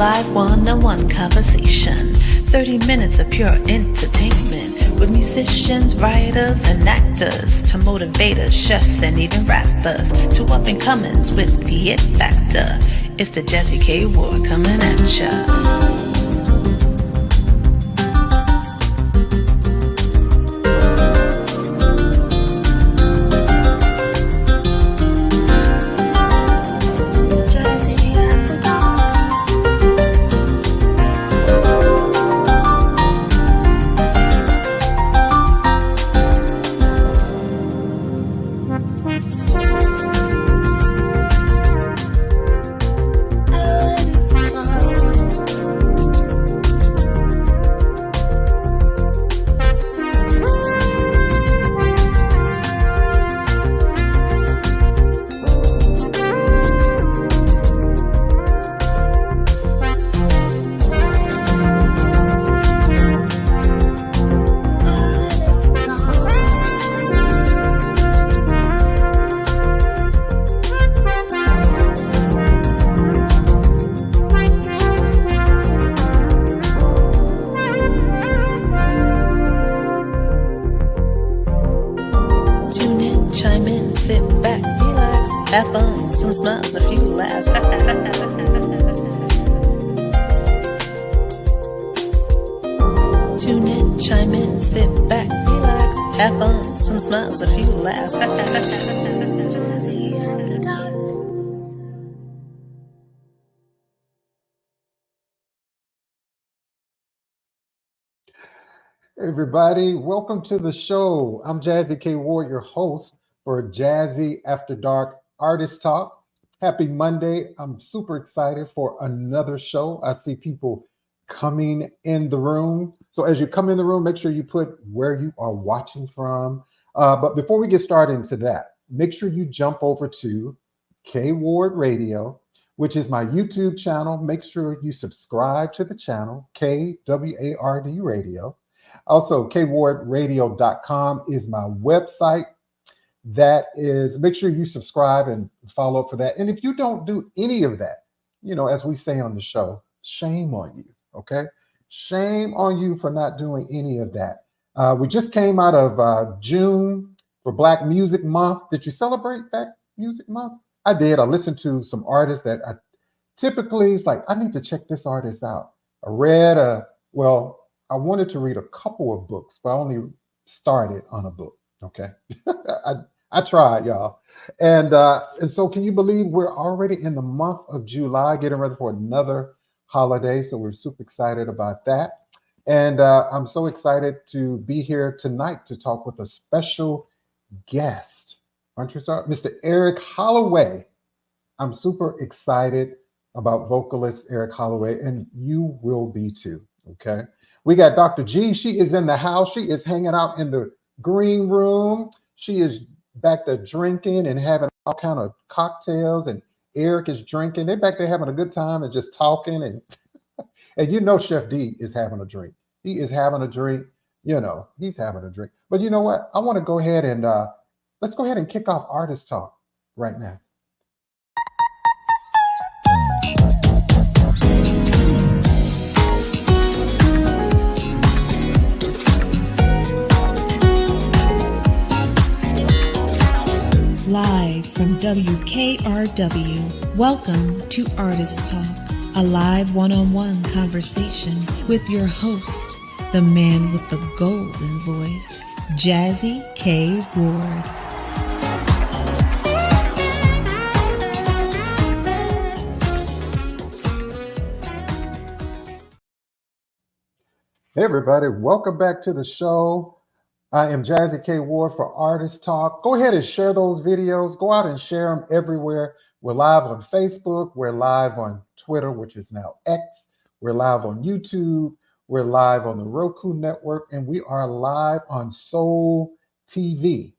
live one-on-one conversation. 30 minutes of pure entertainment with musicians, writers, and actors to motivators, chefs, and even rappers to up-and-comers with the it factor. It's the Jazzy K Ward coming at ya. Have fun, some smiles, a few laughs. Tune in, chime in, sit back, relax. Have fun, some smiles, a few laughs. Everybody, welcome to the show. I'm Jazzy K Ward, your host for Jazzy After Dark Artist Talk. Happy Monday. I'm super excited for another show. I see people coming in the room. So as you come in the room, make sure you put where you are watching from. But before we get started into that, make sure you jump over to K Ward Radio, which is my YouTube channel. Make sure you subscribe to the channel, KWARD Radio. Also, kwardradio.com is my website. That is, make sure you subscribe and follow up for that. And if you don't do any of that, you know, as we say on the show, shame on you, okay? Shame on you for not doing any of that. We just came out of June for Black Music Month. Did you celebrate Black Music Month? I did. I listened to some artists that I typically, it's like, I need to check this artist out. I read, I wanted to read a couple of books, but I only started on a book, okay? I tried, y'all. And so can you believe we're already in the month of July, getting ready for another holiday. So we're super excited about that. And I'm so excited to be here tonight to talk with a special guest. Aren't you sorry? Mr. Eric Hollaway. I'm super excited about vocalist Eric Hollaway, and you will be too, okay? We got Dr. G. She is in the house. She is hanging out in the green room. She is back there drinking and having all kind of cocktails, and Eric is drinking. They're back there having a good time and just talking, and and you know Chef D is having a drink. He is having a drink. You know, he's having a drink. But you know what? I want to go ahead and let's go ahead and kick off Artist Talk right now. Live from WKRW, welcome to Artist Talk, a live one-on-one conversation with your host, the man with the golden voice, Jazzy K Ward. Hey everybody, welcome back to the show. I am Jazzy K Ward for Artist Talk. Go ahead and share those videos. Go out and share them everywhere. We're live on Facebook. We're live on Twitter, which is now X. We're live on YouTube. We're live on the Roku network. And we are live on Soul TV.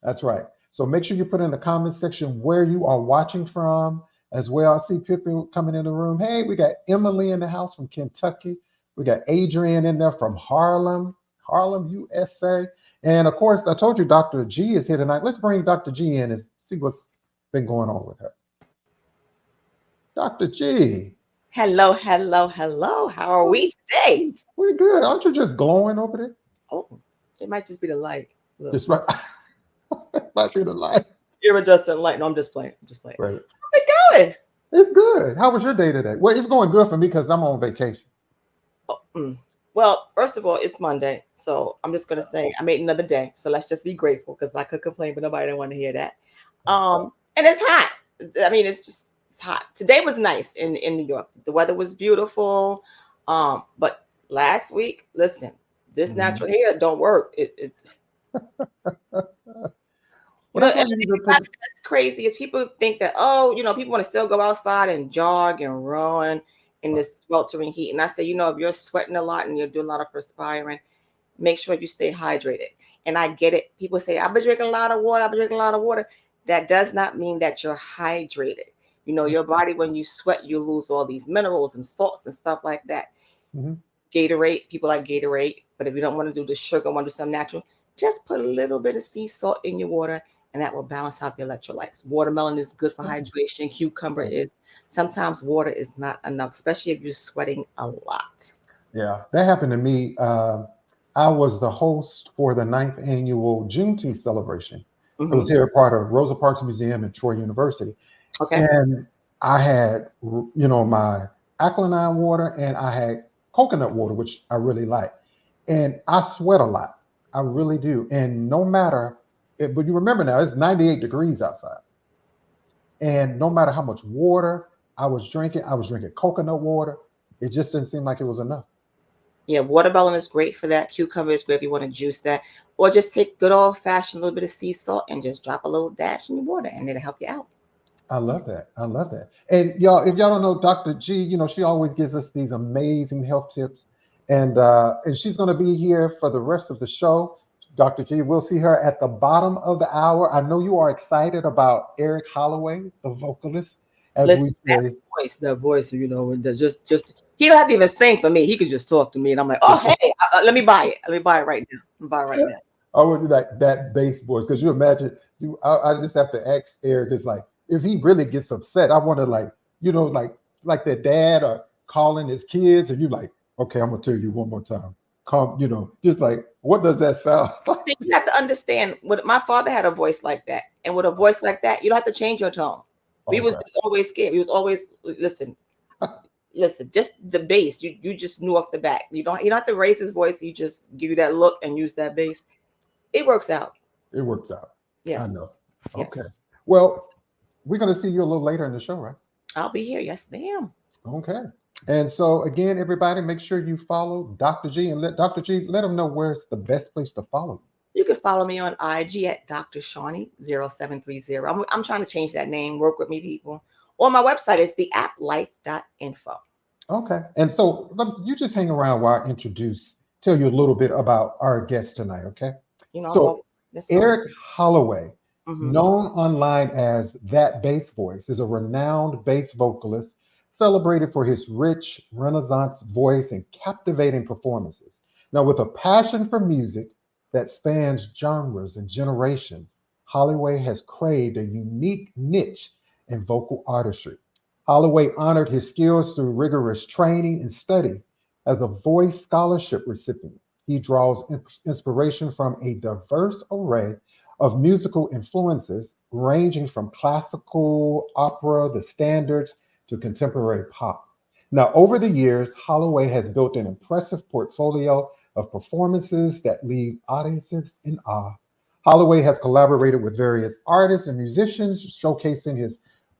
That's right. So make sure you put in the comment section where you are watching from as well. I see people coming in the room. Hey, we got Emily in the house from Kentucky. We got Adrian in there from Harlem, USA. And of course, I told you Dr. G is here tonight. Let's bring Dr. G in and see what's been going on with her. Dr. G. Hello, hello, hello. How are we today? We're good. Aren't you just glowing over there? Oh, it might just be the light. Look, Just right. Might be the light. iridescent light. No, I'm just playing. I'm just playing. Right. How's it going? It's good. How was your day today? Well, it's going good for me because I'm on vacation. Oh, Well, first of all, it's Monday. So I'm just going to say I made another day. So let's just be grateful because I could complain, but nobody didn't want to hear that. And it's hot. I mean, it's hot. Today was nice in New York. The weather was beautiful. But last week, listen, this natural hair don't work. That's crazy. Is people think that people want to still go outside and jog and run in this sweltering heat. And I say, if you're sweating a lot and you're doing a lot of perspiring, make sure you stay hydrated. And I get it. People say, I've been drinking a lot of water. That does not mean that you're hydrated. Your body, when you sweat, you lose all these minerals and salts and stuff like that. Mm-hmm. Gatorade, people like Gatorade. But if you don't want to do the sugar, want to do something natural, just put a little bit of sea salt in your water, and that will balance out the electrolytes. Watermelon is good for hydration. Cucumber is. Sometimes water is not enough, especially if you're sweating a lot. Yeah, that happened to me. I was the host for the 9th annual Juneteenth celebration. Mm-hmm. I was here part of Rosa Parks Museum at Troy University. Okay. And I had, my alkaline water, and I had coconut water, which I really like. And I sweat a lot. I really do. And no matter, but you remember now, it's 98 degrees outside. And no matter how much water I was drinking coconut water. It just didn't seem like it was enough. Yeah, watermelon is great for that. Cucumber is great if you want to juice that. Or just take good old-fashioned little bit of sea salt and just drop a little dash in your water, and it'll help you out. I love that. And y'all, if y'all don't know Dr. G, she always gives us these amazing health tips. And she's going to be here for the rest of the show. Dr. G, we'll see her at the bottom of the hour. I know you are excited about Eric Hollaway, the vocalist. Listen, that voice, just he don't have to even sing for me. He could just talk to me, and I'm like, oh, hey, let me buy it. Let me buy it right now. I would do that bass voice, because you imagine I just have to ask Eric. It's like, if he really gets upset, I want to like their dad or calling his kids, and you like, okay, I'm gonna tell you one more time. Calm, just like, what does that sound like? See, you have to understand. My father had a voice like that, and with a voice like that, you don't have to change your tone. He was just always scared. He was always listen, just the bass. You just knew off the bat. You don't have to raise his voice. He just give you that look and use that bass. It works out. Yes. I know. Yes. Okay. Well, we're going to see you a little later in the show, right? I'll be here. Yes, ma'am. Okay. And so again, everybody, make sure you follow Dr. G, and let Dr. G let them know where's the best place to follow you. You can follow me on IG at Dr. Shawnee 0730. I'm trying to change that name. Work with me, people. Or my website is theapplife.info. Okay. And so you just hang around while I tell you a little bit about our guest tonight, okay? Eric Hollaway, known online as That Bass Voice, is a renowned bass vocalist celebrated for his rich Renaissance voice and captivating performances. Now, with a passion for music that spans genres and generations, Hollaway has craved a unique niche in vocal artistry. Hollaway honored his skills through rigorous training and study. As a voice scholarship recipient, he draws inspiration from a diverse array of musical influences, ranging from classical, opera, the standards, to contemporary pop. Now, over the years, Hollaway has built an impressive portfolio of performances that leave audiences in awe. Hollaway has collaborated with various artists and musicians, showcasing his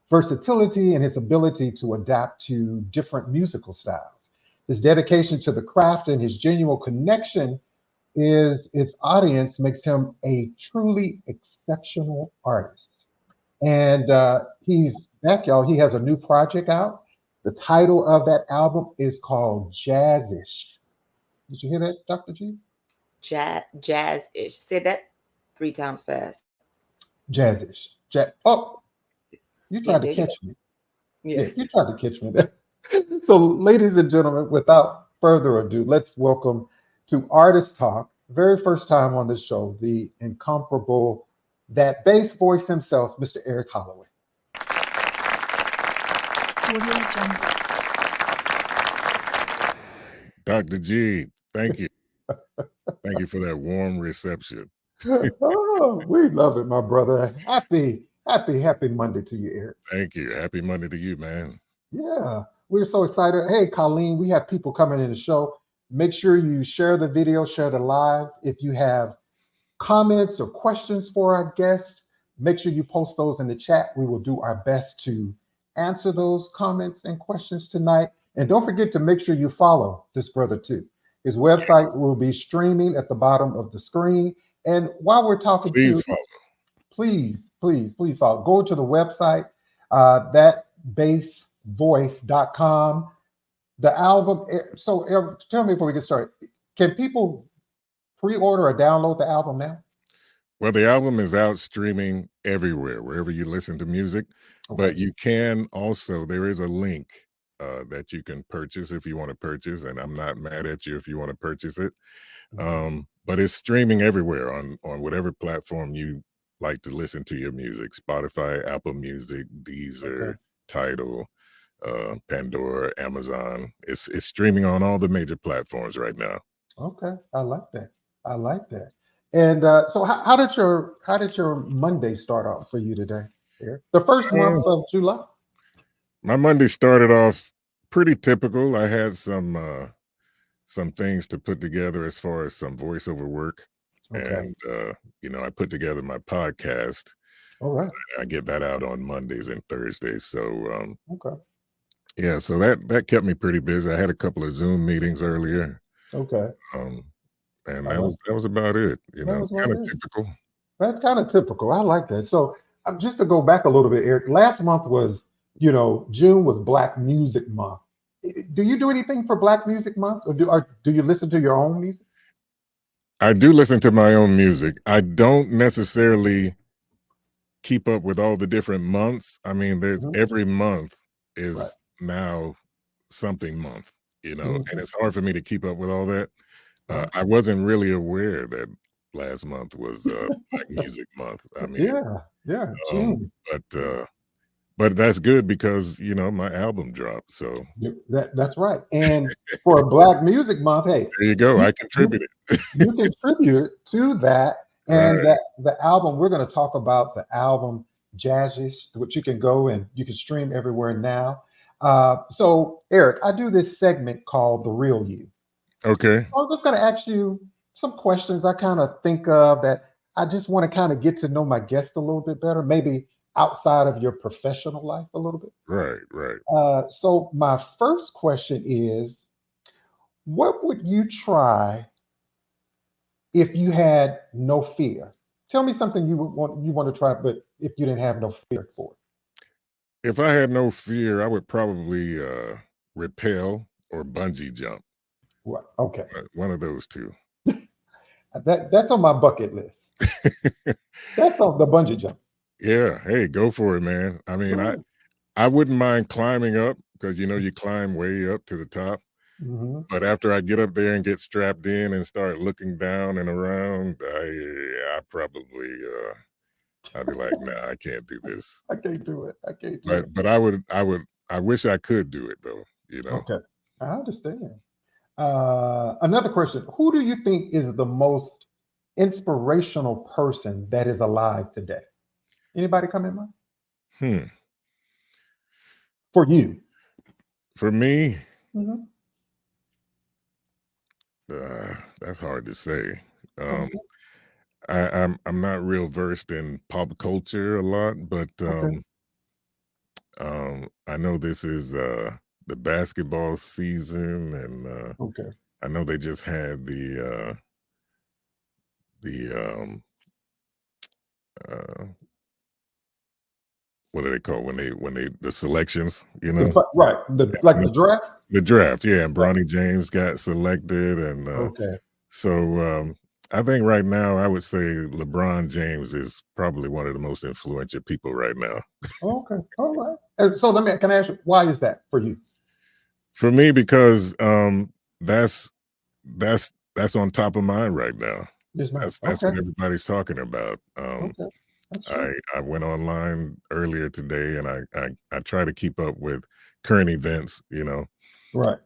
versatility and his ability to adapt to different musical styles. His dedication to the craft and his genuine connection is its audience makes him a truly exceptional artist. And he's back, y'all. He has a new project out. The title of that album is called JAZZIE. Did you hear that, Dr. G? Jazz-ish. Say that 3 times fast. Jazz-ish. Oh, you tried to catch me. Yes. Yeah, you tried to catch me there. So, ladies and gentlemen, without further ado, let's welcome to Artist Talk, very first time on the show, the incomparable, that bass voice himself, Mr. Eric Hollaway. Dr. G, thank you. Thank you for that warm reception. Oh, we love it, my brother. Happy Monday to you, Eric. Thank you. Happy Monday to you, man. Yeah, we're so excited. Hey, Colleen, we have people coming in the show. Make sure you share the video, share the live. If you have comments or questions for our guests, make sure you post those in the chat. We will do our best to answer those comments and questions tonight. And don't forget to make sure you follow this brother too. His website will be streaming at the bottom of the screen. And while we're talking Please follow. please follow. Go to the website, thatbassvoice.com. The album. So tell me before we get started, can people pre-order or download the album now? Well, the album is out streaming everywhere, wherever you listen to music. Okay. But you can also, there is a link that you can purchase if you want to purchase, and I'm not mad at you if you want to purchase it. But it's streaming everywhere on whatever platform you like to listen to your music: Spotify, Apple Music, Deezer, Tidal, Pandora, Amazon. It's streaming on all the major platforms right now. Okay, I like that. And so, how did your Monday start off for you today? Here, the first month of July. My Monday started off pretty typical. I had some things to put together as far as some voiceover work, and I put together my podcast. All right. I get that out on Mondays and Thursdays. So Okay. so that kept me pretty busy. I had a couple of Zoom meetings earlier. Okay. And that was about it. Kind of typical. That's kind of typical. I like that. So just to go back a little bit, Eric, last month was, June was Black Music Month. Do you do anything for Black Music Month, or do you listen to your own music? I do listen to my own music. I don't necessarily keep up with all the different months. I mean, there's every month is now something month, and it's hard for me to keep up with all that. I wasn't really aware that last month was Black Music Month. I mean, June. But that's good because my album dropped. So that's right. And for Black Music Month, hey, there you go. I contributed. You contribute to that, and the album. We're going to talk about the album JAZZIE, which you can go and you can stream everywhere now. So, Eric, I do this segment called The Real You. Okay. I'm just going to ask you some questions I kind of think of that I just want to kind of get to know my guest a little bit better, maybe outside of your professional life a little bit. Right. So my first question is, what would you try if you had no fear? Tell me something you want to try, but if you didn't have no fear for it. If I had no fear, I would probably rappel or bungee jump. What? Okay. One of those two. That's on my bucket list. That's on the bungee jump. Yeah. Hey, go for it, man. I mean, I wouldn't mind climbing up because you climb way up to the top. But after I get up there and get strapped in and start looking down and around, I probably I'd be like, nah, I can't do this. I can't do it. But I wish I could do it though. Okay, I understand. Another question: who do you think is the most inspirational person that is alive today? Anybody come in mind? For you? For me? That's hard to say. I'm not real versed in pop culture a lot, but I know this is the basketball season, and I know they just had the what do they call when they the selections, Right, the draft. The draft, yeah. And Bronny James got selected, and so I think right now I would say LeBron James is probably one of the most influential people right now. Okay, all right. And so can I ask you, why is that for you? For me, because that's on top of mind right now. That's what everybody's talking about. I went online earlier today, and I try to keep up with current events, Right.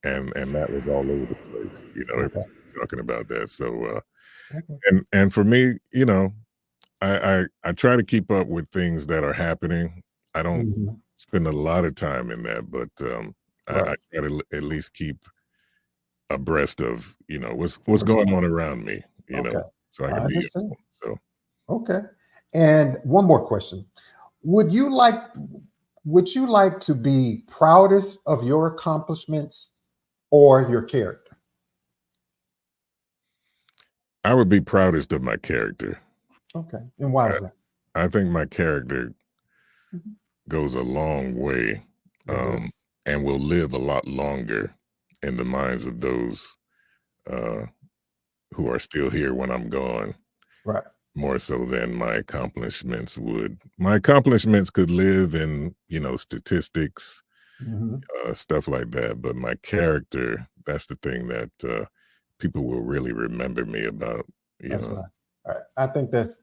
and that was all over the place. Everybody Okay. was talking about that. So Okay. and for me, I try to keep up with things that are happening. I don't Mhm. spend a lot of time in that, but I Right. try to at least keep abreast of what's going on around me. Okay. So I I can be understand. informed. So Okay. And one more question. Would you like would you like to be proudest of your accomplishments or your character? I would be proudest of my character. Okay. And why I, is that? I think my character Mhm. goes a long way, It does. and will live a lot longer in the minds of those uh, who are still here when I'm gone, Right. more so than my accomplishments would. My accomplishments could live in, statistics, Mhm. stuff like that, but my character, that's the thing that people will really remember me about, you That's know. right. All right. I think that's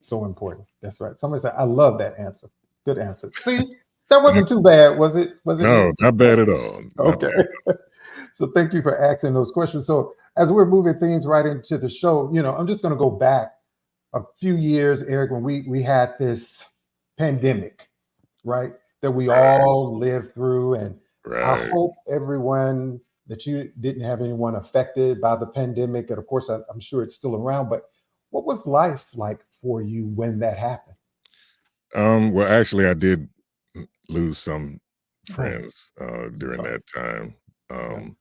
so important. That's right. Somebody said, I love that answer. Good answer. See, that wasn't too bad, was it? Was it? No, not bad at all. Not Okay. bad. So thank you for asking those questions. So as we're moving things right into the show, I'm just going to go back a few years, Eric, when we had this pandemic, right? That we Right, all lived through. And I right. hope everyone that you didn't have anyone affected by the pandemic. And of course, I'm sure it's still around, but what was life like for you when that happened? Well, actually, I did lose some Oh, friends I'm during sorry. that time. Yeah. Um,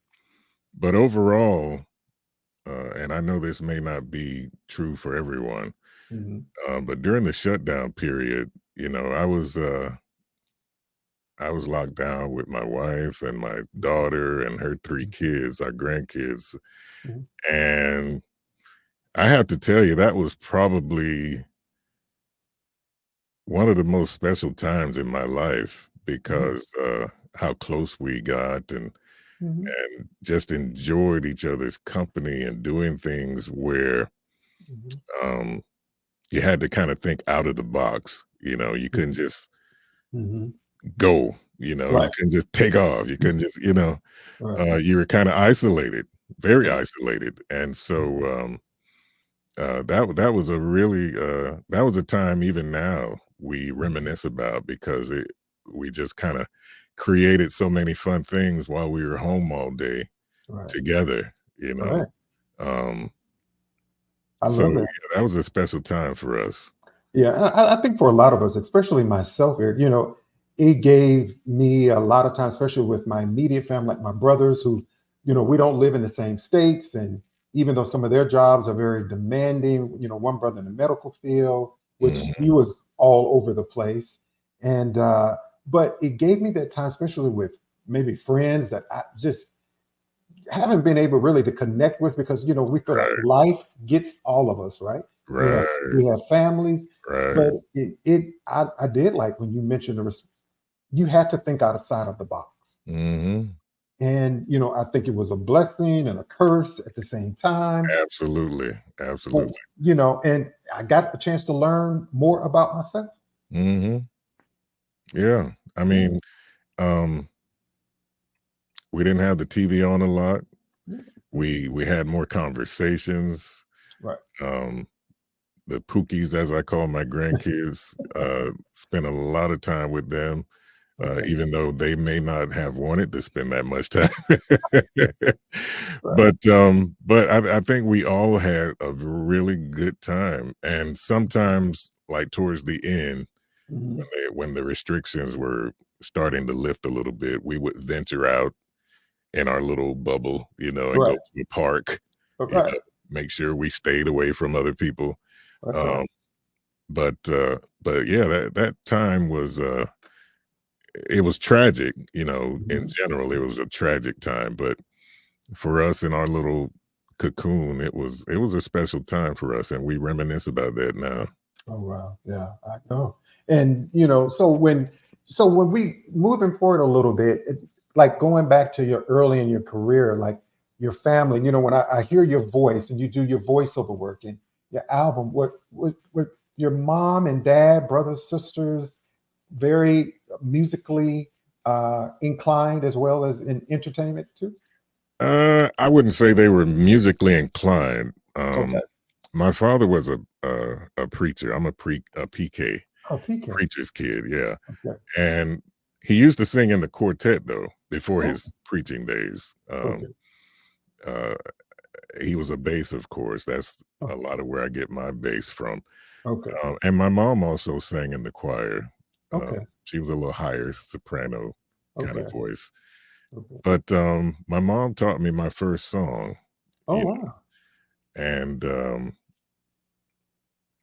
but overall, and I know this may not be true for everyone, Mhm. but during the shutdown period, I was locked down with my wife and my daughter and her three kids, our grandkids, Mhm. and I have to tell you that was probably one of the most special times in my life Mhm. because how close we got Mhm. and just enjoyed each other's company and doing things where Mhm. um, you had to kind of think out of the box. You couldn't Mhm. just Mhm. go. You Right. couldn't just take off. You couldn't just, Right. you were kind of isolated, very Right. isolated, and so that was a really that was a time even now we Mhm. reminisce about because we just kind of created so many fun things while we were home all day Right. together. Right. Um, I so love yeah, that. that was a special time for us. Yeah, I think for a lot of us, especially myself, Eric, it gave me a lot of time, especially with my immediate family, like my brothers, who, we don't live in the same states, and even though some of their jobs are very demanding, one brother in the medical field, which he Mhm. was all over the place, and but it gave me that time, especially with maybe friends that I just haven't been able really to connect with because we feel like Right, life gets all of us, right? We have right, we have families, right. but I did like when you mentioned you had to think outside of the box. Hmm. And I think it was a blessing and a curse at the same time. Absolutely, But absolutely. and I got the chance to learn more about myself. Hmm. Yeah, I Yeah. mean, um, we didn't have the TV on a lot. Yeah. We had more conversations. Right. Um, the Pookies, as I call my grandkids, spent a lot of time with them, Okay. even though they may not have wanted to spend that much time. Right. But I think we all had a really good time, and sometimes, like towards the end, Mhm. when the restrictions were starting to lift a little bit, we would venture out in our little bubble, and go Right. to a park, you Right. know, make sure we stayed away from other people. That's right. Um, but yeah, that time was it was tragic, in Mhm. general, it was a tragic time, but for us in our little cocoon, it was a special time for us, and we reminisce about that now. Oh wow, yeah, I know. And so when we moving forward a little bit, like going back to your early in your career, like your family, when I hear your voice and you do your voiceover work and your album, what your mom and dad, brothers, sisters, very musically inclined as well as in entertainment too? I wouldn't say they were musically inclined. Okay. My father was a preacher. I'm a PK, Oh, PK. preacher's kid, yeah, Okay. and he used to sing in the quartet, though, before Oh, his preaching days. okay. Uh, he was a bass, of course. That's Oh, a lot of where I get my bass from. okay. And my mom also sang in the choir. Okay. She was a little higher soprano kind Okay. of voice. Okay. But my mom taught me my first song, Oh, you know, wow. and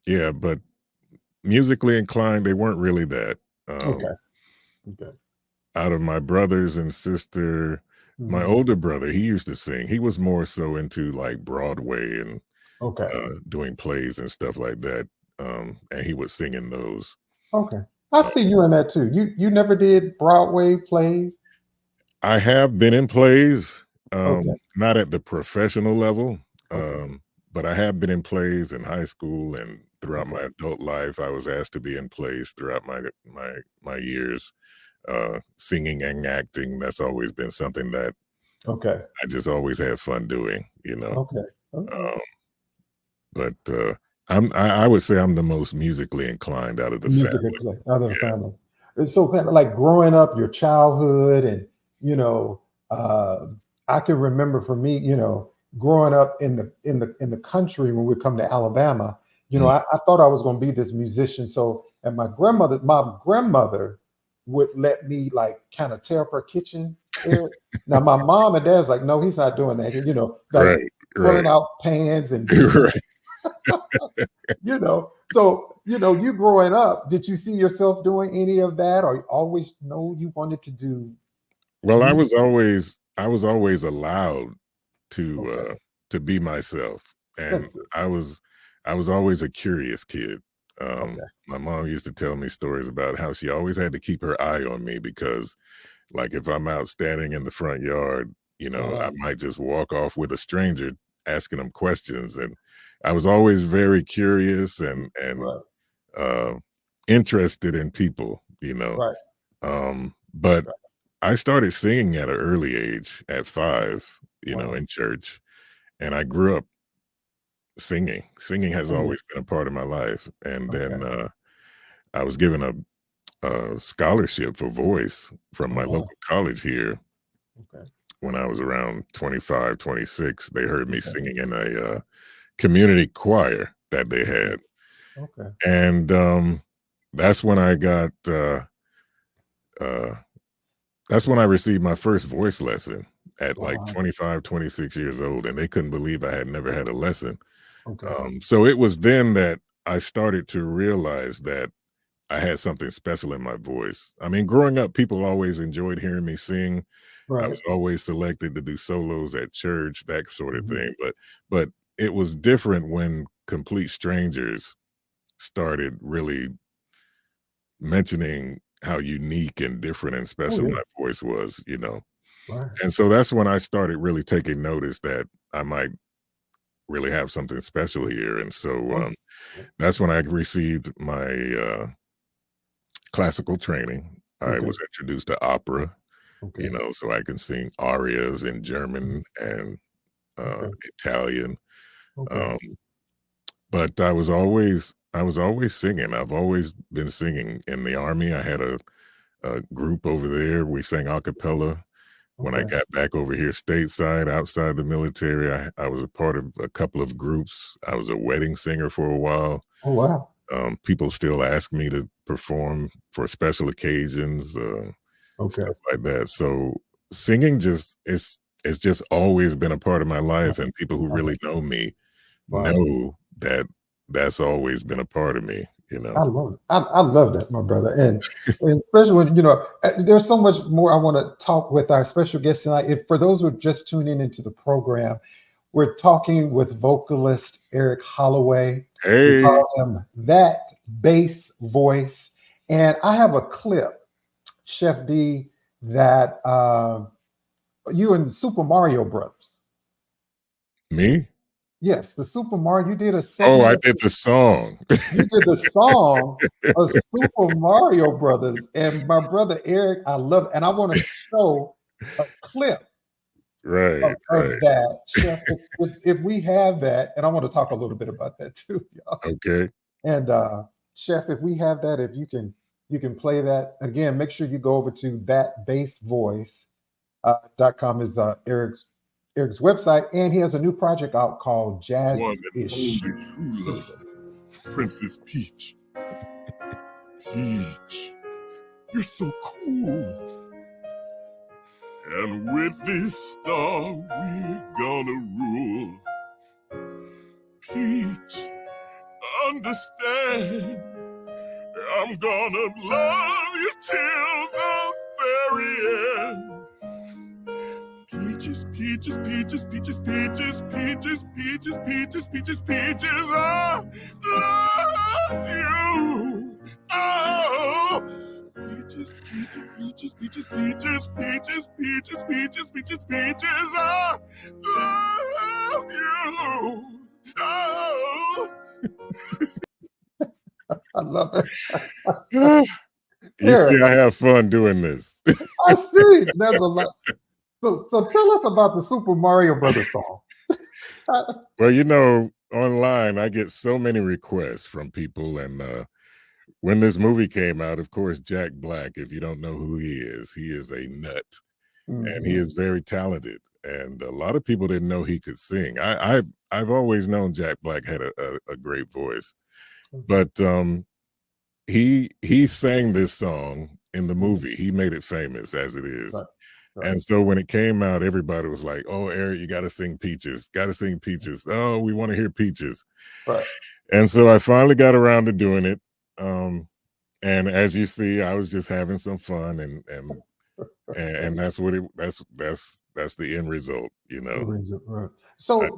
yeah, but musically inclined, they weren't really that. Okay. Okay. Out of my brothers and sister, my Mhm. older brother, he used to sing. He was more so into like Broadway and Okay. doing plays and stuff like that. And he would sing in those. Okay. I Uh, see you in that too. You never did Broadway plays? I have been in plays, Okay. not at the professional level, Okay. but I have been in plays in high school and throughout Okay. my adult life. I was asked to be in plays throughout my years, singing and acting. That's always been something that Okay. I just always had fun doing, you know. Okay. Okay. Um, but I would say I'm the most musically inclined out of the Music family. is like other Yeah. family. And so kind of like growing up, your childhood, and you know, uh, I can remember for me, growing up in the country when we come to Alabama, Mm. I thought I was going to be this musician. So, and my grandmother would let me like kind of tear up her kitchen area. Now, my mom and dad's like, no, he's not doing that. Like Right, pulling right, out pans and dishes. right. So you growing up, did you see yourself doing any of that, or you always know you wanted to do Well, music? I was always allowed Okay, to be myself, that's and good. I was always a curious kid. Okay, My mom used to tell me stories about how she always had to keep her eye on me because, like, if I'm out standing in the front yard, I uh-huh. might just walk off with a stranger asking them questions, and I was always very curious and Right, uh, interested in people, right, But right. I started singing at an early age, at 5, Wow. in church, and I grew up singing. Singing has Oh, yeah. always been a part of my life, and Okay. then, I was given a scholarship for voice from Oh, my wow. local college here Okay. when I was around 25, 26. They heard me Okay. singing in a, community choir that they Okay. had, Okay. and, that's when I got, uh that's when I received my first voice lesson at like Wow. 25, 26 years old, and they couldn't believe I had never had a lesson. Okay. So it was then that I started to realize that I had something special in my voice. I mean, growing up, people always enjoyed hearing me sing. I Right. was always selected to do solos at church, that sort of Mhm. thing. But it was different when complete strangers started really mentioning how unique and different and Oh, special yeah. my voice was. Right. And so that's when I started really taking notice that I might really have something special here. And so Oh, yeah. that's when I received my classical training. I Okay. was introduced to opera, Okay. so I can sing arias in Mhm. German and Okay. Italian. Okay. Um, but I was always singing. I've always been singing. In the army, I had a group over there. We sang a cappella. When I Okay. got back over here stateside, outside the military, I was a part of a couple of groups. I was a wedding singer for a while. Oh, wow. People still ask me to perform for special occasions, Okay. stuff like that. So singing just it's just always been a part of my Right. life, and people who Right. really know me Right. know that that's always been a part of me. I love it. I love that, my brother, and especially when there's so much more I want to talk with our special guest tonight. If for those who are just tuning into the program, we're talking with vocalist Eric Hollaway. We Hey, call him that bass voice, and I have a clip, Chef D, that you and Super Mario Brothers. me? Yes, the Super Mario. You did a Oh, segment I of did the song. You did the song of Super Mario Brothers, and my brother Eric, I love it, and I want to show a clip Right, of right. that, Chef. If we have that, and I want to talk a little bit about that too, y'all. Okay. And Chef, if we have that, if you can play that again, make sure you go over to thatbassvoice.com is Eric's website, and he has a new project out called Jazz One and Ish. only true love, Princess Peach. Peach, you're so cool. And with this star, we're gonna rule. Peach, understand, I'm gonna love you till the very end. Peaches, peaches, peaches, peaches, peaches, peaches, peaches, peaches, peaches, peaches, I love you. Oh, peaches, peaches, peaches, peaches, peaches, peaches, peaches, peaches, peaches, peaches, I love you. Oh. I love it. You see, Eric, I have fun doing this. I see. There's a lot. So tell us about the Super Mario Brothers song. Well, you know, online I get so many requests from people, and when this movie came out, of course, Jack Black, if you don't know who he is a nut, and he Mhm. is very talented. And a lot of people didn't know he could sing. I've always known Jack Black had a great voice, but he sang this song in the movie. He made it famous as it is. Right, right. And so when it came out, everybody was like, "Oh, Eric, you got to sing Peaches. Got to sing Peaches. Oh, we want to hear Peaches." Right. And so I finally got around to doing it. And as you see, I was just having some fun, and that's what that's the end result, you know. Right. So,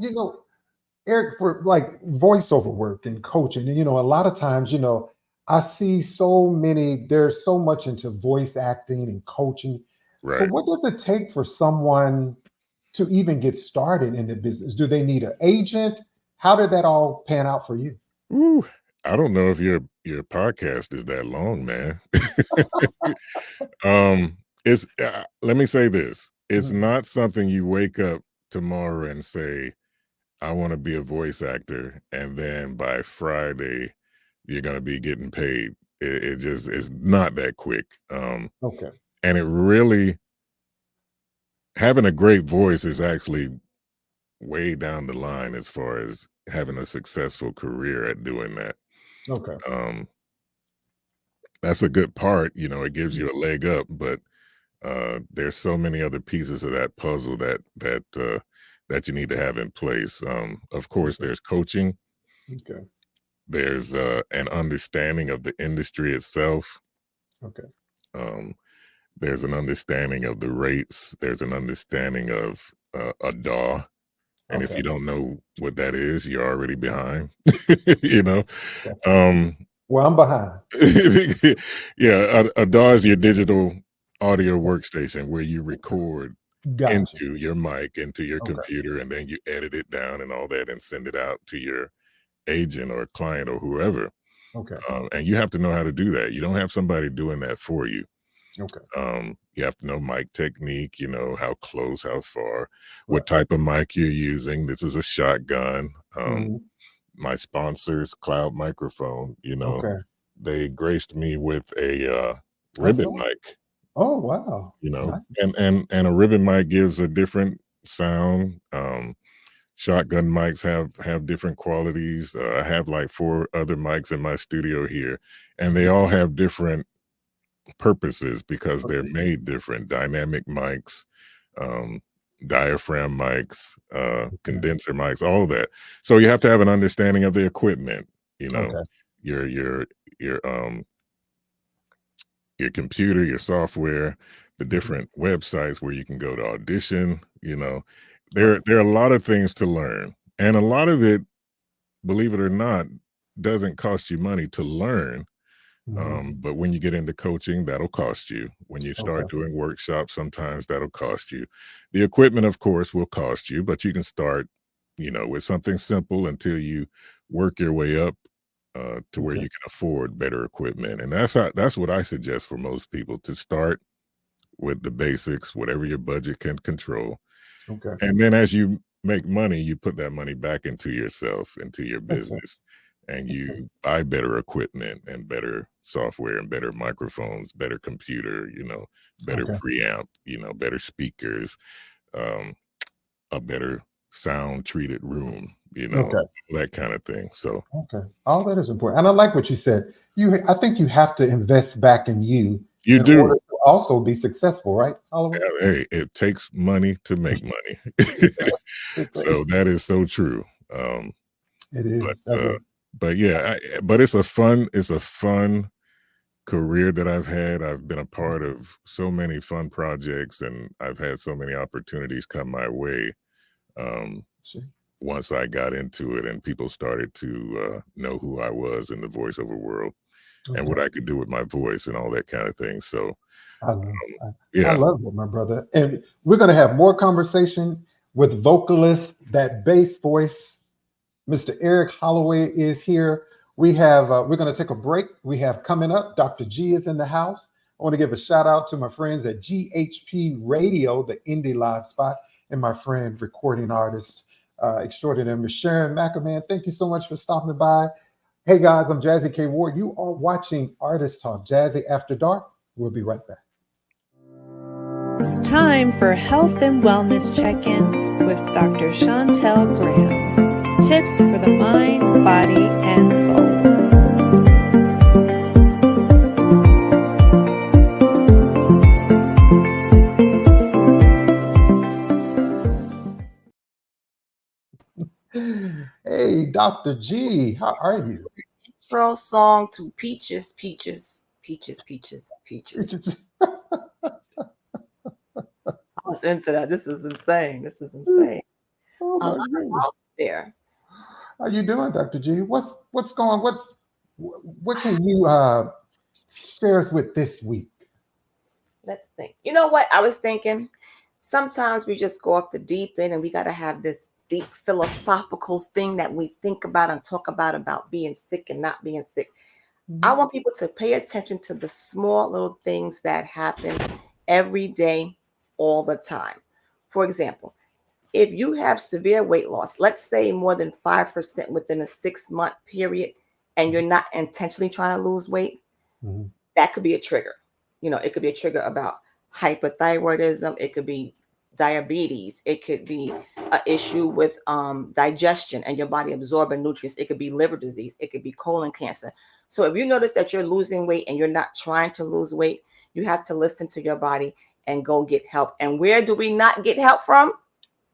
Eric, for like voiceover work and coaching, and a lot of times, I see there's so much into voice acting and coaching. So Right. what does it take for someone to even get started in the business? Do they need an agent? How did that all pan out for you? Ooh, I don't know if your podcast is that long, man. It's let me say this. It's Mhm. not something you wake up tomorrow and say, I want to be a voice actor, and then by Friday you're gonna be getting paid. It just it's not that quick. Okay. And it really having a great voice is actually way down the line as far as having a successful career at doing that. Okay. Um, that's a good part, it gives you a leg up, but there's so many other pieces of that puzzle that you need to have in place. Of course, Okay. there's coaching. Okay. There's an understanding of the industry itself. Okay. Um, there's an understanding of the rates. There's an understanding of a DAW. And if Okay. you don't know what that is, you're already behind. you know. Okay. Um, Well, I'm behind. yeah, a DAW is your digital audio workstation where you record Gotcha. into your mic, into your Okay. computer, and then you edit it down and all that and send it out to your agent or client or whoever. Okay. And you have to know how to do that. You don't have somebody doing that for you. Okay. You have to know mic technique, how close, how far, Right. what type of mic you're using. This is a shotgun. Mhm. My sponsors, Cloud Microphone, Okay. they graced me with a I ribbon saw. mic, Oh, wow. and Nice. and a ribbon mic gives a different sound. Shotgun mics have different qualities. I have like 4 other mics in my studio here, and they all have different purposes because they're Okay. made different. Dynamic mics, um, diaphragm mics, Okay. condenser mics, all that. So you have to have an understanding of the equipment. Okay. Your your your computer, your software, the Mhm. different websites where you can go to audition. Right. There are a lot of things to learn, and a lot of it, believe it or not, doesn't cost you money to learn. Mhm. But when you get into coaching, that'll cost you. When you Okay. start doing workshops, sometimes that'll cost you. The equipment, of course, will cost you, but you can start, with something simple until you work your way up to where Okay. you can afford better equipment. And that's what I suggest for most people to start with the basics, whatever your budget can control. Okay. And then as you make money, you put that money back into yourself, into your Okay. business, and you buy better equipment and better software and better microphones, better computer, better Okay. preamp, better speakers, um, a better sound treated room, Okay. that kind of thing. So Okay. All that is important. And I like what you said. I think you have to invest back in you you in do. order to also be successful, right, Hollaway? Hey, it takes money to make money. So that is so true. It is. But yeah, but it's a fun career that I've had. I've been a part of so many fun projects, and I've had so many opportunities come my way. Sure. Once I got into it and people started to know who I was in the voiceover world and what I could do with my voice and all that kind of thing. So I yeah, love it, my brother. And we're going to have more conversation with vocalist, that bass voice. Mr. Eric Hollaway is here. We're going to take a break. We have coming up, Dr. G is in the house. I want to give a shout out to my friends at GHP Radio, the Indie Live spot, and my friend, recording artist extraordinaire, Ms. Sharon McAman. Thank you so much for stopping by. Hey guys, I'm Jazzie K. Ward. You are watching Artist Talk, Jazzy After Dark. We'll be right back. It's time for Health and Wellness Check-In with Dr. Chantel Graham. Tips for the mind, body, and soul. Hey, Dr. G, how are you? Intro song to Peaches, Peaches, Peaches, Peaches, Peaches. I was into that. This is insane. Oh my goodness. Out there. How you doing, Dr. G? What's going? What can you share us with this week? Let's think. You know what? I was thinking sometimes we just go off the deep end and we got to have this deep philosophical thing that we think about and talk about being sick and not being sick. I want people to pay attention to the small little things that happen every day, all the time. For example, if you have severe weight loss, let's say more than 5% within a 6-month period, and you're not intentionally trying to lose weight, that could be a trigger. It could be a trigger about hypothyroidism. It could be diabetes. It could be an issue with digestion and your body absorbing nutrients. It could be liver disease. It could be colon cancer. So if you notice that you're losing weight and you're not trying to lose weight, you have to listen to your body and go get help. And where do we not get help from?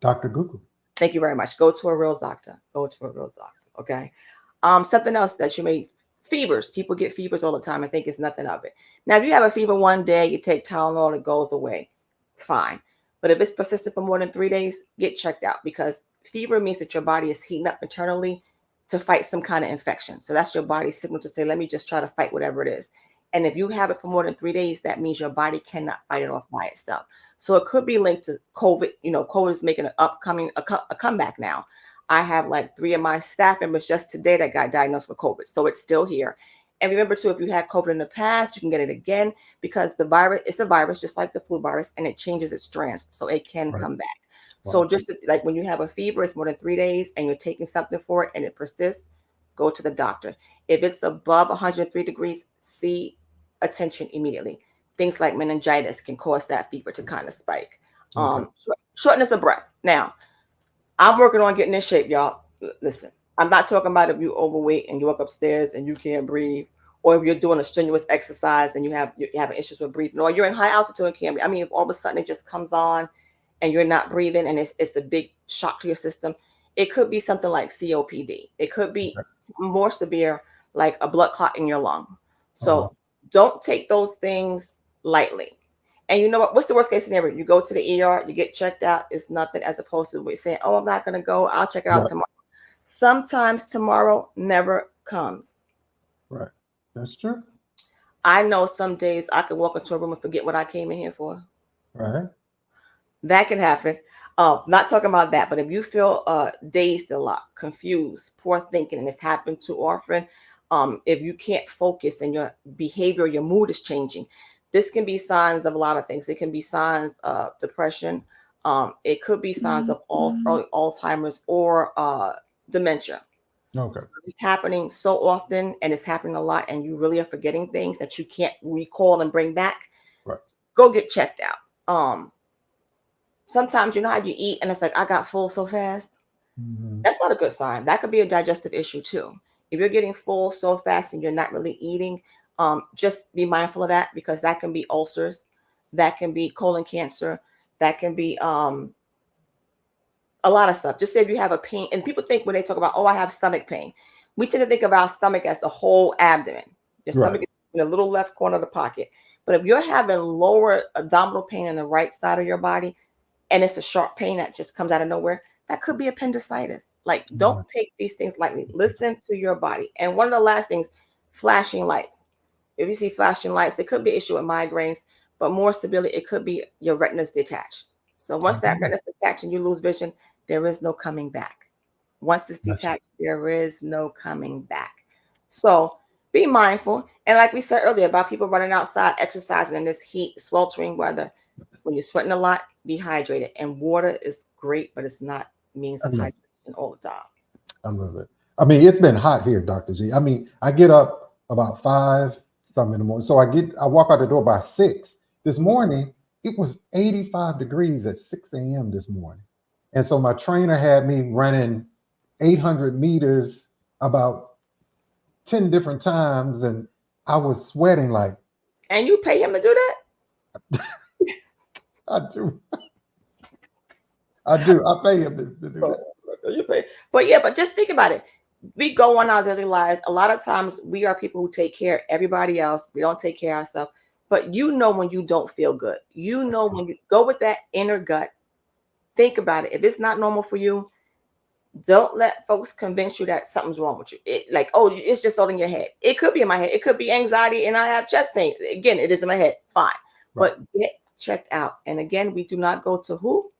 Dr. Google. Thank you very much. Go to a real doctor. Okay. Something else that you may, fevers. People get fevers all the time. I think it's nothing of it. Now, if you have a fever one day, you take Tylenol, it goes away. Fine. But if it's persistent for more than 3 days, get checked out, because fever means that your body is heating up internally to fight some kind of infection. So that's your body's signal to say, let me just try to fight whatever it is. And if you have it for more than 3 days, that means your body cannot fight it off by itself. So it could be linked to COVID. COVID is making a comeback now. I have like 3 of my staff members just today that got diagnosed with COVID. So it's still here. And remember too, if you had COVID in the past, you can get it again, because the virus, it's a virus just like the flu virus, and it changes its strands. So it can come back. Wow. So just like when you have a fever, it's more than 3 days and you're taking something for it and it persists, go to the doctor. If it's above 103 degrees, see attention immediately. Things like meningitis can cause that fever to kind of spike. Shortness of breath. Now, I'm working on getting in shape, y'all. Listen, I'm not talking about if you're overweight and you walk upstairs and you can't breathe, or if you're doing a strenuous exercise and you're having issues with breathing, or you're in high altitude and can't breathe. I mean, if all of a sudden it just comes on and you're not breathing and it's a big shock to your system, it could be something like COPD. It could be more severe, like a blood clot in your lung. So don't take those things lightly. And you know what? What's the worst case scenario? You go to the ER, you get checked out, it's nothing, as opposed to saying, oh, I'm not going to go, I'll check it out tomorrow. Sometimes tomorrow never comes. Right. That's true. I know some days I can walk into a room and forget what I came in here for. Right. That can happen. Not talking about that, but if you feel dazed a lot, confused, poor thinking, and it's happened too often, if you can't focus and your behavior, your mood is changing, this can be signs of a lot of things. It can be signs of depression. It could be signs of early Alzheimer's or dementia. Okay. So it's happening so often, and it's happening a lot, and you really are forgetting things that you can't recall and bring back. Right. Go get checked out. Sometimes you know how you eat, and it's like, I got full so fast. Mhm. That's not a good sign. That could be a digestive issue too. If you're getting full so fast and you're not really eating, just be mindful of that, because that can be ulcers, that can be colon cancer, that can be a lot of stuff. Just say if you have a pain, and people think when they talk about, oh, I have stomach pain, we tend to think of our stomach as the whole abdomen. Your stomach is in the little left corner of the pocket. But if you're having lower abdominal pain in the right side of your body, and it's a sharp pain that just comes out of nowhere, that could be appendicitis. Like, don't take these things lightly. Listen to your body. And one of the last things, flashing lights. If you see flashing lights, it could be an issue with migraines, but more severely, it could be your retina's detached. So once that retina's detached and you lose vision, there is no coming back. Once it's detached, there is no coming back. So be mindful. And like we said earlier about people running outside, exercising in this heat, sweltering weather, when you're sweating a lot, be hydrated. And water is great, but it's not means of hydration all the time. I love it. I mean, it's been hot here, Dr. G. I mean, I get up about 5 something in the morning. So I walk out the door by 6. This morning, it was 85 degrees at 6 a.m. this morning. And so my trainer had me running 800 meters about 10 different times, and I was sweating like. And you pay him to do that? I do. I pay him to do that. You pay. But just think about it. We go on our daily lives. A lot of times we are people who take care of everybody else. We don't take care of ourselves. But you know when you don't feel good. You know when you go with that inner gut. Think about it. If it's not normal for you, don't let folks convince you that something's wrong with you. It's just all in your head. It could be in my head. It could be anxiety and I have chest pain. Again, it is in my head. Fine. Right. But get checked out. And again, we do not go to who?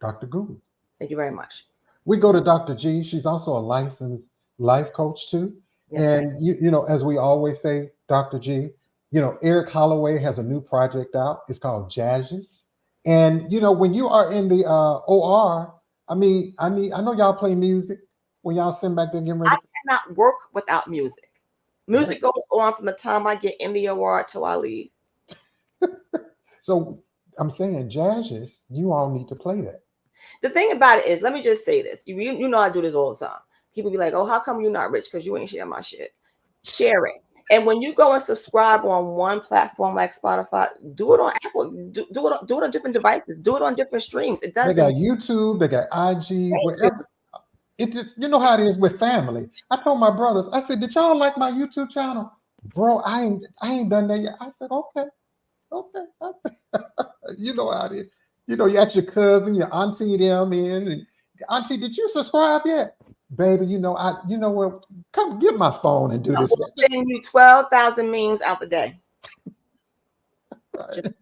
Dr. Google. Thank you very much. We go to Dr. G. She's also a licensed life coach too. Yes, and you know, as we always say, Dr. G, you know, Eric Hollaway has a new project out. It's called JAZZIE. And you know, when you are in the OR, I know y'all play music when y'all sitting back there getting ready. I cannot work without music. Music goes on from the time I get in the OR till I leave. So I'm saying, JAZZIE, you all need to play that. The thing about it is, let me just say this. You know I do this all the time. People be like, oh, how come you're not rich? Because you ain't share my shit. Share it. And when you go and subscribe on one platform like Spotify, do it on Apple. Do it on different devices. Do it on different streams. It doesn't. They got YouTube. They got IG. Wherever. It just, you know how it is with family. I told my brothers, I said, did y'all like my YouTube channel? Bro, I ain't done that yet. I said, okay. You know how it is. You know, you got your cousin, your auntie, them in, and auntie, did you subscribe yet? Baby, you know what? Come get my phone and do this. I'm sending you 12,000 memes out the day. Right.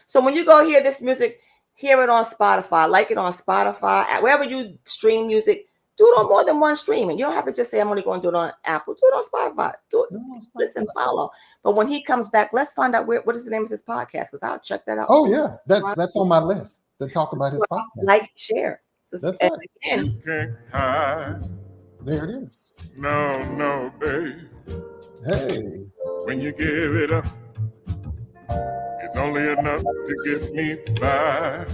So when you go hear this music, hear it on Spotify, like it on Spotify, wherever you stream music. Do it on more than one stream. And you don't have to just say, I'm only going to do it on Apple. Do it on Spotify. Do it. Listen, follow. But when he comes back, let's find out what is the name of his podcast, because I'll check that out. Oh, yeah. That's on my list to talk about his podcast. Like, share. That's right. Again. You can't hide. There it is. No, babe. Hey. When you give it up, it's only enough to get me by.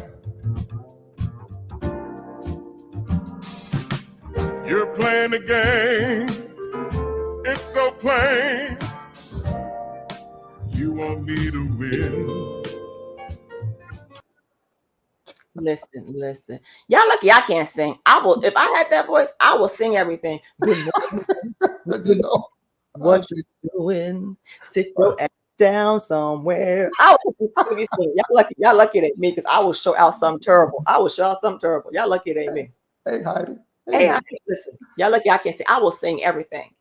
You're playing the game, it's so plain. You want me to win. Listen. Y'all lucky I can't sing. If I had that voice, I will sing everything. Good morning. You know, what you doing? Sit your ass down somewhere. Y'all lucky it ain't me, because I will show out something terrible. Y'all lucky it ain't me. Hey, Heidi. Hey, listen. Y'all lucky I can't sing. I will sing everything.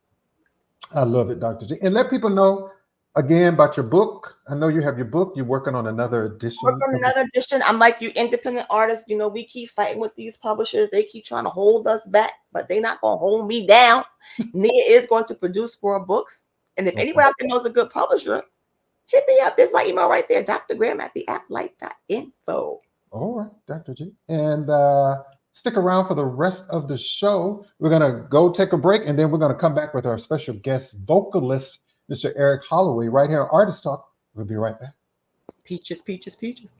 I love it, Dr. G. And let people know again about your book. I know you have your book. You're working on another edition. I'm like you, independent artists. You know, we keep fighting with these publishers. They keep trying to hold us back, but they're not going to hold me down. Nia is going to produce 4 books. And if anyone out there knows a good publisher, hit me up. There's my email right there, Dr. Graham at theapplife.info. All right, Dr. G. And stick around for the rest of the show. We're going to go take a break, and then we're going to come back with our special guest vocalist, Mr. Eric Hollaway, right here on Artist Talk. We'll be right back. Peaches, peaches, peaches.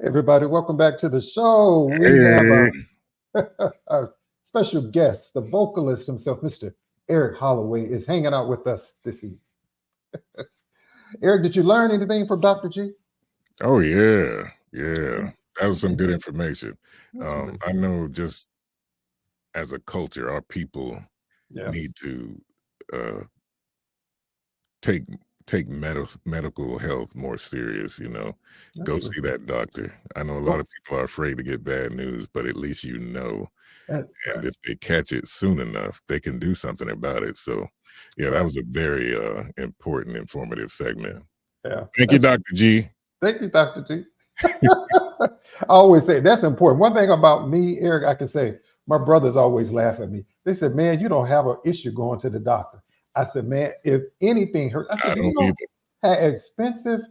Everybody, welcome back to the show. We have our special guest, the vocalist himself, Mr. Eric Hollaway, is hanging out with us this evening. Eric, did you learn anything from Dr. G? Oh, yeah. That was some good information. I know just as a culture, our people need to take medical health more serious, Go see that doctor. I know a lot of people are afraid to get bad news, but at least and if they catch it soon enough, they can do something about it. So that was a very important, informative segment. Thank you, Dr. G. Thank you, Dr. G. I always say that's important. One thing about me, Eric, I can say, my brothers always laugh at me. They said, man, you don't have an issue going to the doctor. I said, man, if anything hurts, I said, you know how expensive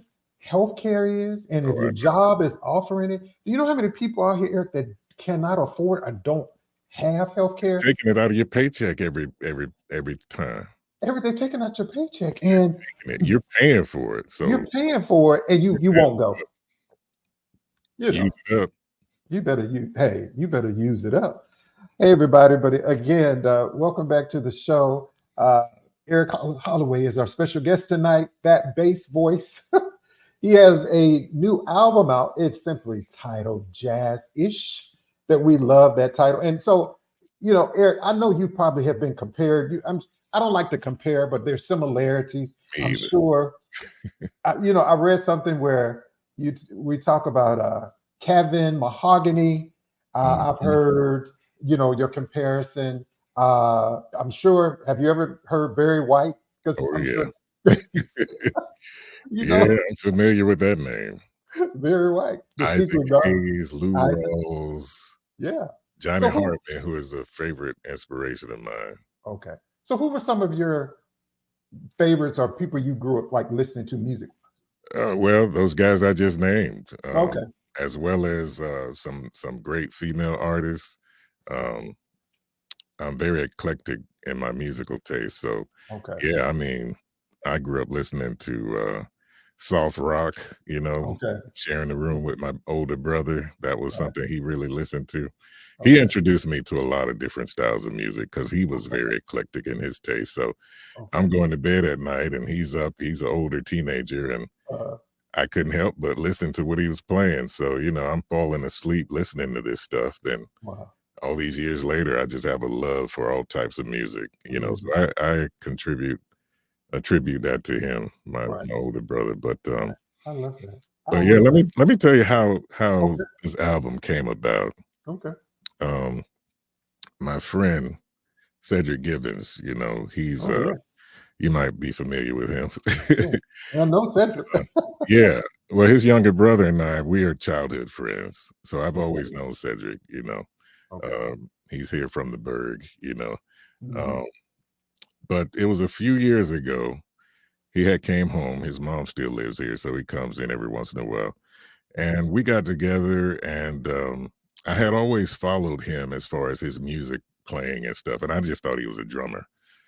healthcare is, and if your job is offering it, do you know how many people out here, Eric, that cannot afford or don't have healthcare? Taking it out of your paycheck every time. They're taking out your paycheck, and you're paying for it. So you're paying for it, and you won't go. Use it up. You better use it up. Hey, everybody! But again, welcome back to the show. Eric Hollaway is our special guest tonight. That bass voice. He has a new album out. It's simply titled Jazz-ish. That we love that title. And so, Eric, I know you probably have been compared. I don't like to compare, but there's similarities. I'm sure. I read something where we talk about Kevin Mahogany. I've heard, your comparison. I'm sure. Have you ever heard Barry White? Sure, I'm familiar with that name. Barry White. Isaac Hayes, Lou Rawls. Yeah. Johnny Hartman, who is a favorite inspiration of mine. Okay. So who were some of your favorites or people you grew up like listening to music? Well, those guys I just named. Okay. As well as some great female artists. I'm very eclectic in my musical taste. So, I grew up listening to soft rock, sharing the room with my older brother. That was something he really listened to. He introduced me to a lot of different styles of music because he was very eclectic in his taste. So I'm going to bed at night and he's up. He's an older teenager and I couldn't help but listen to what he was playing. So, I'm falling asleep listening to this stuff. Then all these years later, I just have a love for all types of music, so I attribute that to him, my older brother. But I love that. But let me tell you how this album came about. Okay. My friend Cedric Gibbons, he's you might be familiar with him. I know Cedric. Yeah. Well, his younger brother and I, we are childhood friends. So I've always known Cedric, he's here from the Berg, but it was a few years ago. He had came home. His mom still lives here, so he comes in every once in a while. And we got together, and I had always followed him as far as his music playing and stuff, and I just thought he was a drummer.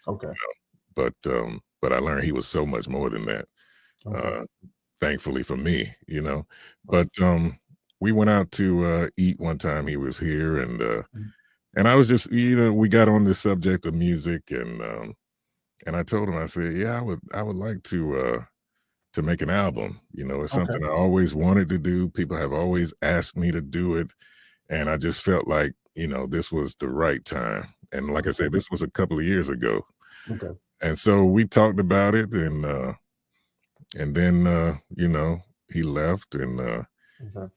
Okay. But I learned he was so much more than that. Okay. Thankfully for me, you know. But we went out to eat one time. He was here, and I was just, you know, we got on the subject of music, and I told him, I said, yeah, I would like to make an album. You know, it's Okay. something I always wanted to do. People have always asked me to do it, and I just felt like, you know, this was the right time. And like I said, this was a couple of years ago. Okay. And so we talked about it, and then you know, he left, and Okay.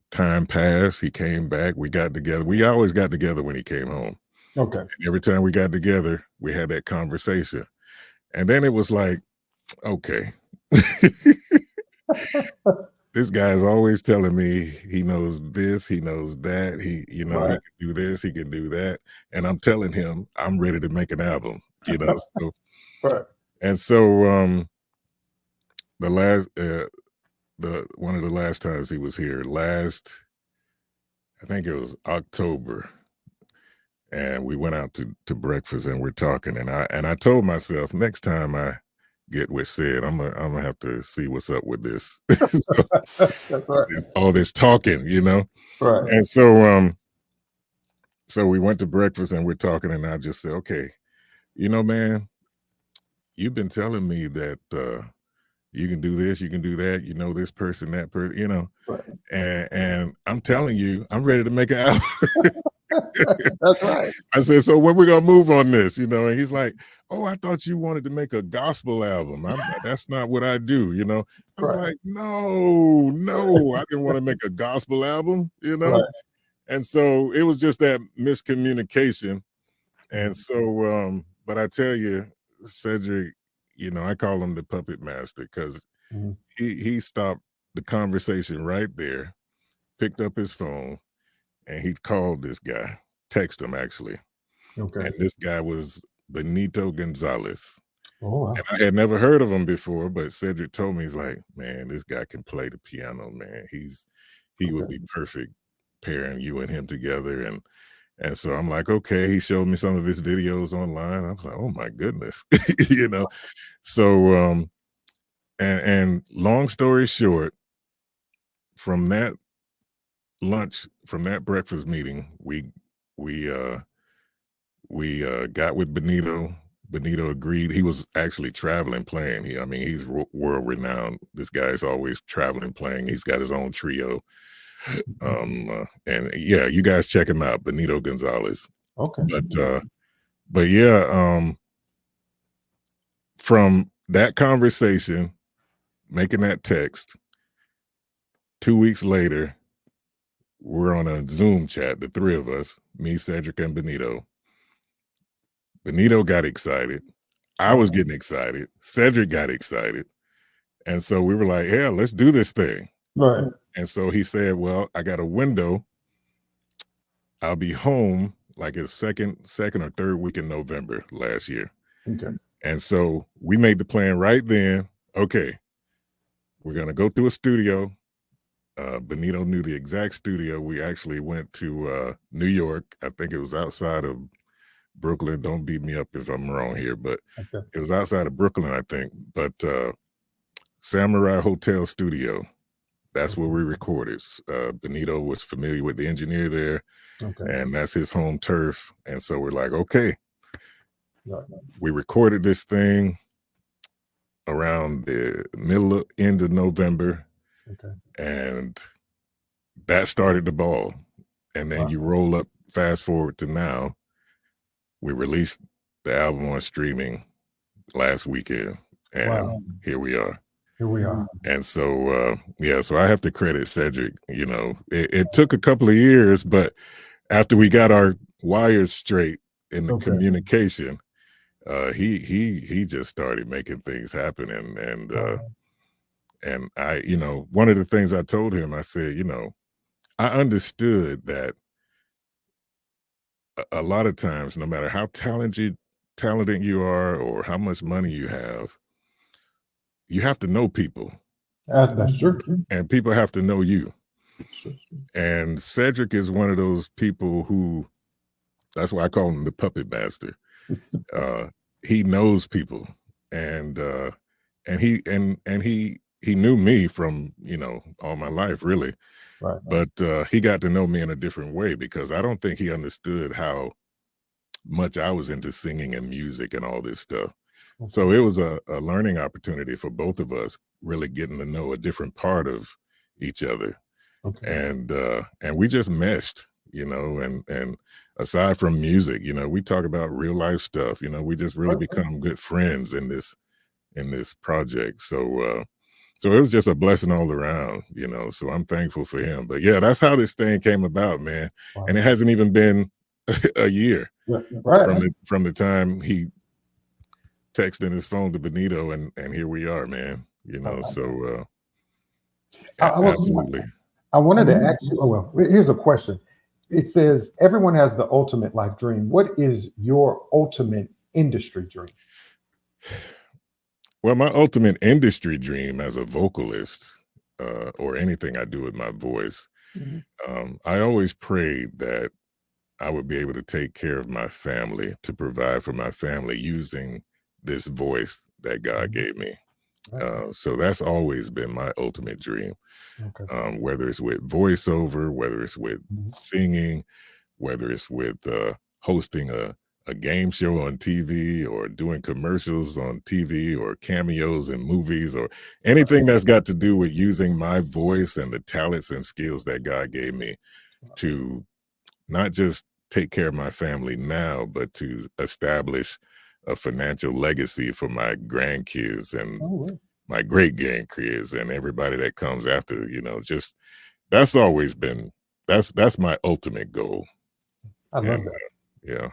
time passed. He came back. We got together. We always got together when he came home. Okay. And every time we got together, we had that conversation. And then it was like, okay, this guy's always telling me he knows this, he knows that, he, you know, he Right. can do this, he can do that. And I'm telling him I'm ready to make an album, you know. So Right. and so the last the one of the last times he was here, I think it was October, and we went out to breakfast, and we're talking, and I told myself, next time I get with Sid, I'm gonna have to see what's up with this. So, That's right. all this talking, you know. Right. And so we went to breakfast, and we're talking, and I just said, okay, you know, man, you've been telling me that you can do this, you can do that, you know, this person, that person, you know, Right. and I'm telling you, I'm ready to make an album. That's right. I said, so when we gonna move on this, you know? And he's like, oh, I thought you wanted to make a gospel album. That's not what I do, you know. I was Right. like, no, I didn't want to make a gospel album, you know. Right. And so it was just that miscommunication. And so, but I tell you, Cedric, you know, I call him the puppet master, because Mhm. he stopped the conversation right there, picked up his phone, and he called this guy, text him actually. Okay. And this guy was Benito Gonzalez. Oh, wow. And I had never heard of him before, but Cedric told me, he's like, man, this guy can play the piano, man. He would be perfect pairing you and him together. And so I'm like, okay. He showed me some of his videos online. I was like, oh my goodness, you know. So and long story short, from that breakfast meeting, we got with Benito. Benito agreed. He was actually traveling playing. I mean, he's world renowned. This guy's always traveling playing. He's got his own trio. And yeah, you guys check him out, Benito Gonzalez. Okay. But yeah, from that conversation, making that text, 2 weeks later, we're on a Zoom chat, the three of us, me, Cedric, and Benito. Benito got excited. I was getting excited. Cedric got excited. And so we were like, yeah, let's do this thing. Right. And so he said, well, I got a window. I'll be home like a second or third week in November last year. Okay. And so we made the plan right then. Okay, we're going to go to a studio. Benito knew the exact studio. We actually went to New York. I think it was outside of Brooklyn. Don't beat me up if I'm wrong here, but it was outside of Brooklyn, I think. But Samurai Hotel Studio, that's where we recorded. Benito was familiar with the engineer there, and that's his home turf. And so we're like, okay. We recorded this thing around the end of November. And that started the ball. And then you roll up, fast forward to now, we released the album on streaming last weekend, and here we are. And so, yeah, so I have to credit Cedric. You know, it took a couple of years, but after we got our wires straight in the communication, he just started making things happen. And I, you know, one of the things I told him, I said, you know, I understood that a lot of times, no matter how talented you are or how much money you have to know people. That's true. And people have to know you. And Cedric is one of those people who, that's why I call him the puppet master. He knows people, and he knew me from, you know, all my life really, Right. but he got to know me in a different way because I don't think he understood how much I was into singing and music and all this stuff. So Okay. it was a learning opportunity for both of us, really getting to know a different part of each other, Okay. and we just meshed, you know, and aside from music, you know, we talk about real life stuff, you know, we just really Okay. become good friends in this project. So it was just a blessing all around, you know. So I'm thankful for him. But yeah, that's how this thing came about, man. Wow. And it hasn't even been a year Yeah, right. from the time he texted his phone to Benito, and here we are, man. You I know, like so I was absolutely. I wanted to ask you, oh, well, here's a question. It says everyone has the ultimate life dream. What is your ultimate industry dream? Well, my ultimate industry dream as a vocalist, or anything I do with my voice, Mhm. I always prayed that I would be able to take care of my family, to provide for my family using this voice that God Mhm. gave me. Right. So that's always been my ultimate dream, Okay. whether it's with voiceover, whether it's with Mhm. singing, whether it's with hosting a game show on TV or doing commercials on TV or cameos in movies or anything that's got to do with using my voice and the talents and skills that God gave me to not just take care of my family now, but to establish a financial legacy for my grandkids and Oh, well, my great grandkids and everybody that comes after, you know, just that's always been that's my ultimate goal. I And love that. yeah.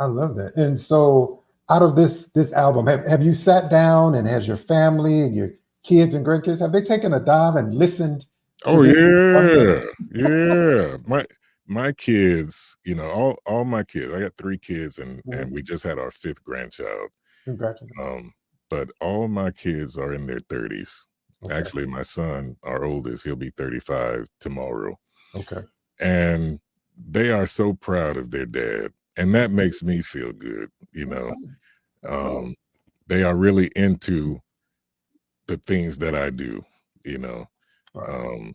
I love that. And so, out of this album, have you sat down and has your family and your kids and grandkids have they taken a dive and listened to Oh this? yeah. Yeah. My kids, you know, all my kids, I got 3 kids and Mhm. we just had our 5th grandchild. Congratulations. But all my kids are in their 30s. Okay. Actually, my son, our oldest, he'll be 35 tomorrow. Okay. And they are so proud of their dad. And that makes me feel good, you know. Okay. That's right. Um, they are really into the things that I do, you know. Right. Um,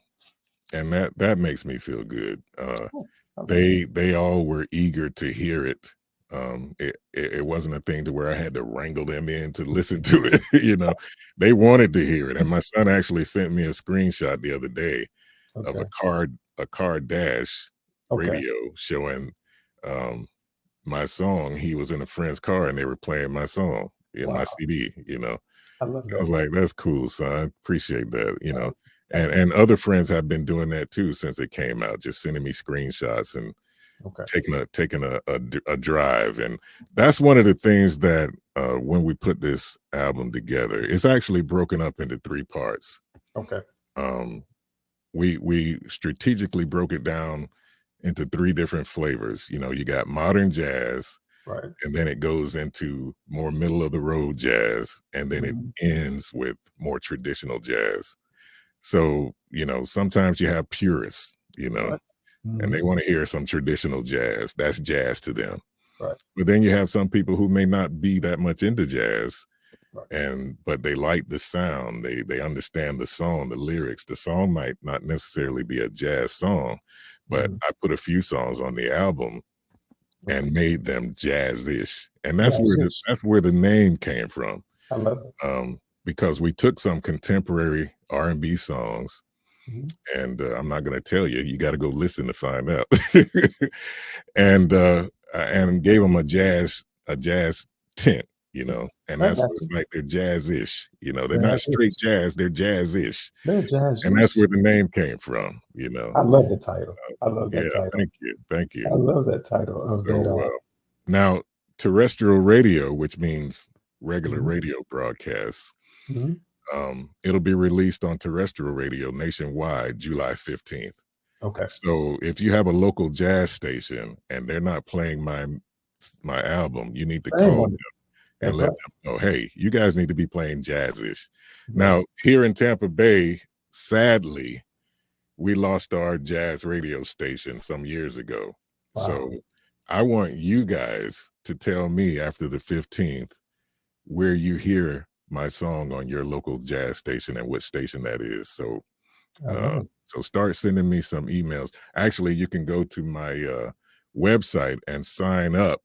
and that makes me feel good. Cool. I love that. They all were eager to hear it. It wasn't a thing to where I had to wrangle them in to listen to it. You know, they wanted to hear it. And my son actually sent me a screenshot the other day of Okay. a car dash Okay. radio showing um, my song. He was in a friend's car and they were playing my song in my Wow. CD. You know, I love I was that. like, "That's cool, son. Appreciate that." You know, That's and other friends have been doing that too since it came out, just sending me screenshots and okay. taking a drive. And that's one of the things that when we put this album together, it's actually broken up into 3 parts. Okay. Um, we strategically broke it down into 3 different flavors. You know, you got modern jazz, Right. and then it goes into more middle of the road jazz, and then it Mhm. ends with more traditional jazz. So, you know, sometimes you have purists, you know, Right. and they Mhm. want to hear some traditional jazz. That's jazz to them. Right. But then you have some people who may not be that much into jazz, Right. and but they like the sound. They understand the song, the lyrics. The song might not necessarily be a jazz song, but Mhm. I put a few songs on the album Okay. and made them jazz-ish. And Jazz-ish. that's where the name came from. I love it. Because we took some contemporary R&B songs, Mhm. and I'm not going to tell you. You got to go listen to find out. And gave them a jazz tint, you know. And I that's got what it's you. like. They're jazz-ish, you know. They're not straight Jazz-ish. jazz. They're jazz-ish, They're and that's jazz-ish. where the name came from, you know. I love the title. I love Yeah, that title. thank I you. love that title of that. So now terrestrial radio, which means regular Mhm. radio broadcasts. Mhm. It'll be released on terrestrial radio nationwide July 15th. Okay. So if you have a local jazz station and they're not playing my album, you need to Same call one. them and That's let right. them know, hey, you guys need to be playing jazzish. Right. Now, here in Tampa Bay, sadly, we lost our jazz radio station some years ago. Wow. So I want you guys to tell me after the 15th where you hear my song on your local jazz station and what station that is. So I love it. so start sending me some emails. Actually, you can go to my website and sign up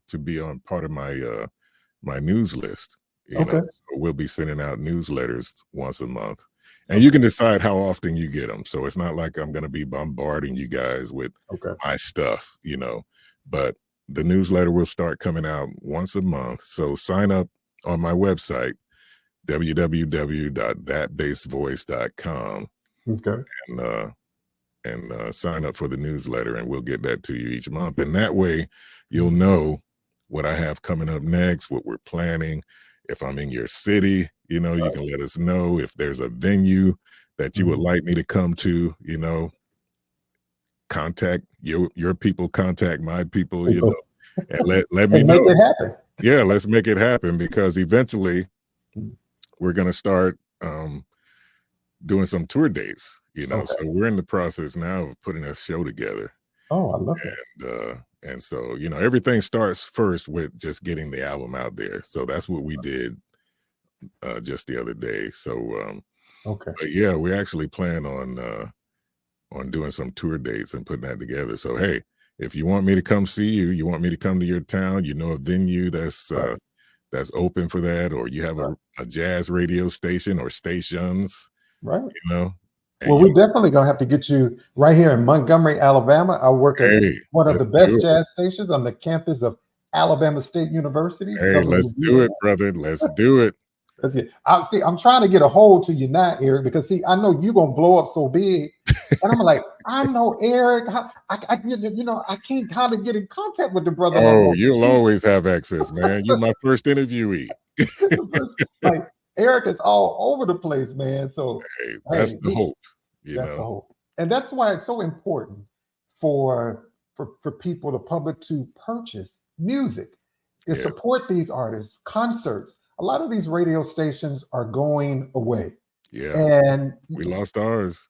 to be on part of my my news list. You know, Okay. so we'll be sending out newsletters once a month, and you can decide how often you get them. So it's not like I'm going to be bombarding you guys with Okay. my stuff, you know, but the newsletter will start coming out once a month. So sign up on my website, www.thatbassvoice.com, Okay. and sign up for the newsletter, and we'll get that to you each month. And that way you'll know what I have coming up next, what we're planning. If I'm in your city, you know, you can let us know. If there's a venue that you would like me to come to, you know, contact your people, contact my people, you know, and let me know. Make it happen. Yeah, let's make it happen, because eventually we're going to start doing some tour dates, you know. Okay. So we're in the process now of putting a show together. Oh, I love it. And so, you know, everything starts first with just getting the album out there. So that's what we did just the other day. So Okay. but yeah, we actually plan on doing some tour dates and putting that together. So hey, if you want me to come see you, you want me to come to your town, you know, a venue that's that's open for that, or you have a jazz radio station or stations, Right. you know. And Well, we're definitely gonna have to get you right here in Montgomery, Alabama. I work at one of the best jazz stations on the campus of Alabama State University. Hey, let's do it, brother. Let's do it. That's it. I'm trying to get a hold to you now, Eric, because see, I know you're gonna blow up so big, and I'm like, I know Eric. I can't how to get in contact with the brother. Oh, you'll always have access, man. You're my first interviewee. Like Eric is all over the place, man. So hey, that's the hope. That's the hope, and that's why it's so important for people, the public, to purchase music, to support these artists, concerts. A lot of these radio stations are going away. Yeah, and we lost ours.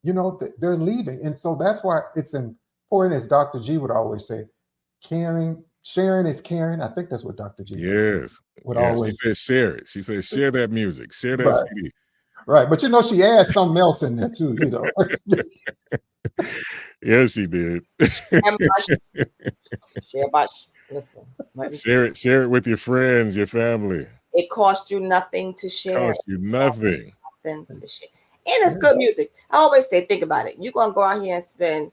You know, they're leaving, and so that's why it's important, as Dr. G would always say, sharing is caring. I think that's what Dr. G would always. She says share it. She says share that music, share that CD. Right, but you know, she adds something else in there too, you know. Yes, she did. Listen, share it with your friends, your family. It costs you nothing to share. Costs you nothing. Nothing to share. And it's good music. I always say, think about it. You're gonna go out here and spend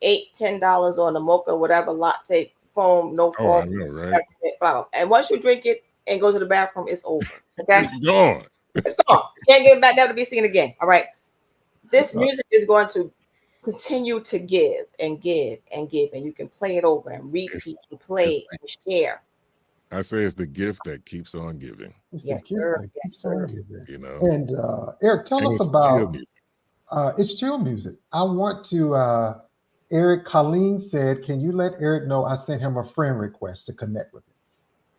$8-10 on a mocha, whatever, latte, foam, no foam. Oh, I know, right? Blah, blah. And once you drink it and go to the bathroom, it's over. Okay, it's gone. It's gone. Can't get it back, never to be seen again. All right. This music is going to continue to give and give and give, and you can play it over and repeat and play and share. I say it's the gift that keeps on giving. Yes, sir. Yes, sir. You know. And Eric, tell us about it's chill music. I want to Eric, Colleen said, can you let Eric know I sent him a friend request to connect with him?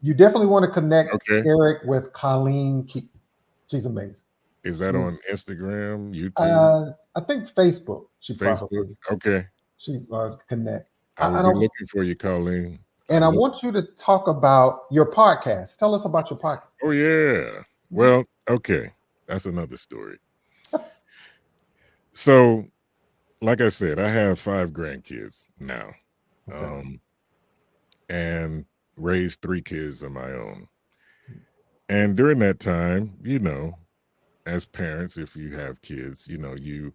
You definitely want to connect Eric with Colleen. She's amazing. Is that on Instagram, YouTube? I think Facebook. Facebook. Okay. She connect. I will be looking for you, Colleen. And I want you to talk about your podcast. Tell us about your podcast. Oh yeah. Well, okay. That's another story. So, like I said, I have 5 grandkids now, and raised 3 kids of my own. And during that time, you know, as parents, if you have kids, you know, you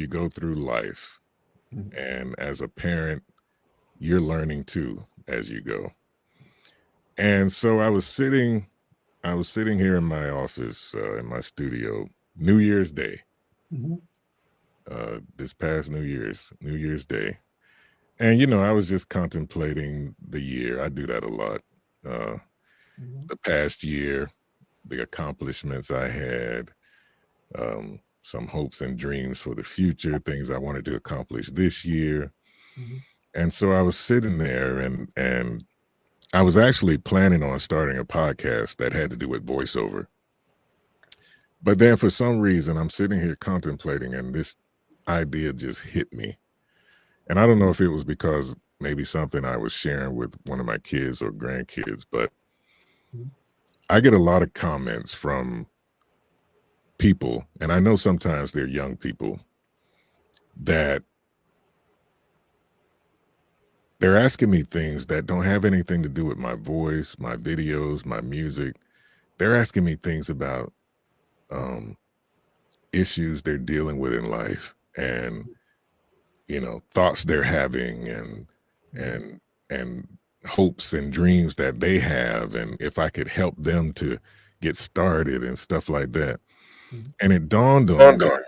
go through life, and as a parent, you're learning too as you go. And so I was sitting here in my office, in my studio, New Year's Day. This past New Year's Day. And, you know, I was just contemplating the year. I do that a lot. The past year, the accomplishments I had, some hopes and dreams for the future, things I wanted to accomplish this year. And so I was sitting there, and I was actually planning on starting a podcast that had to do with voiceover. But then for some reason, I'm sitting here contemplating, and this idea just hit me. And I don't know if it was because maybe something I was sharing with one of my kids or grandkids, but I get a lot of comments from people, and I know sometimes they're young people, that they're asking me things that don't have anything to do with my voice, my videos, my music. They're asking me things about issues they're dealing with in life, and thoughts they're having, and hopes and dreams that they have, and if I could help them to get started and stuff like that. And it dawned on me.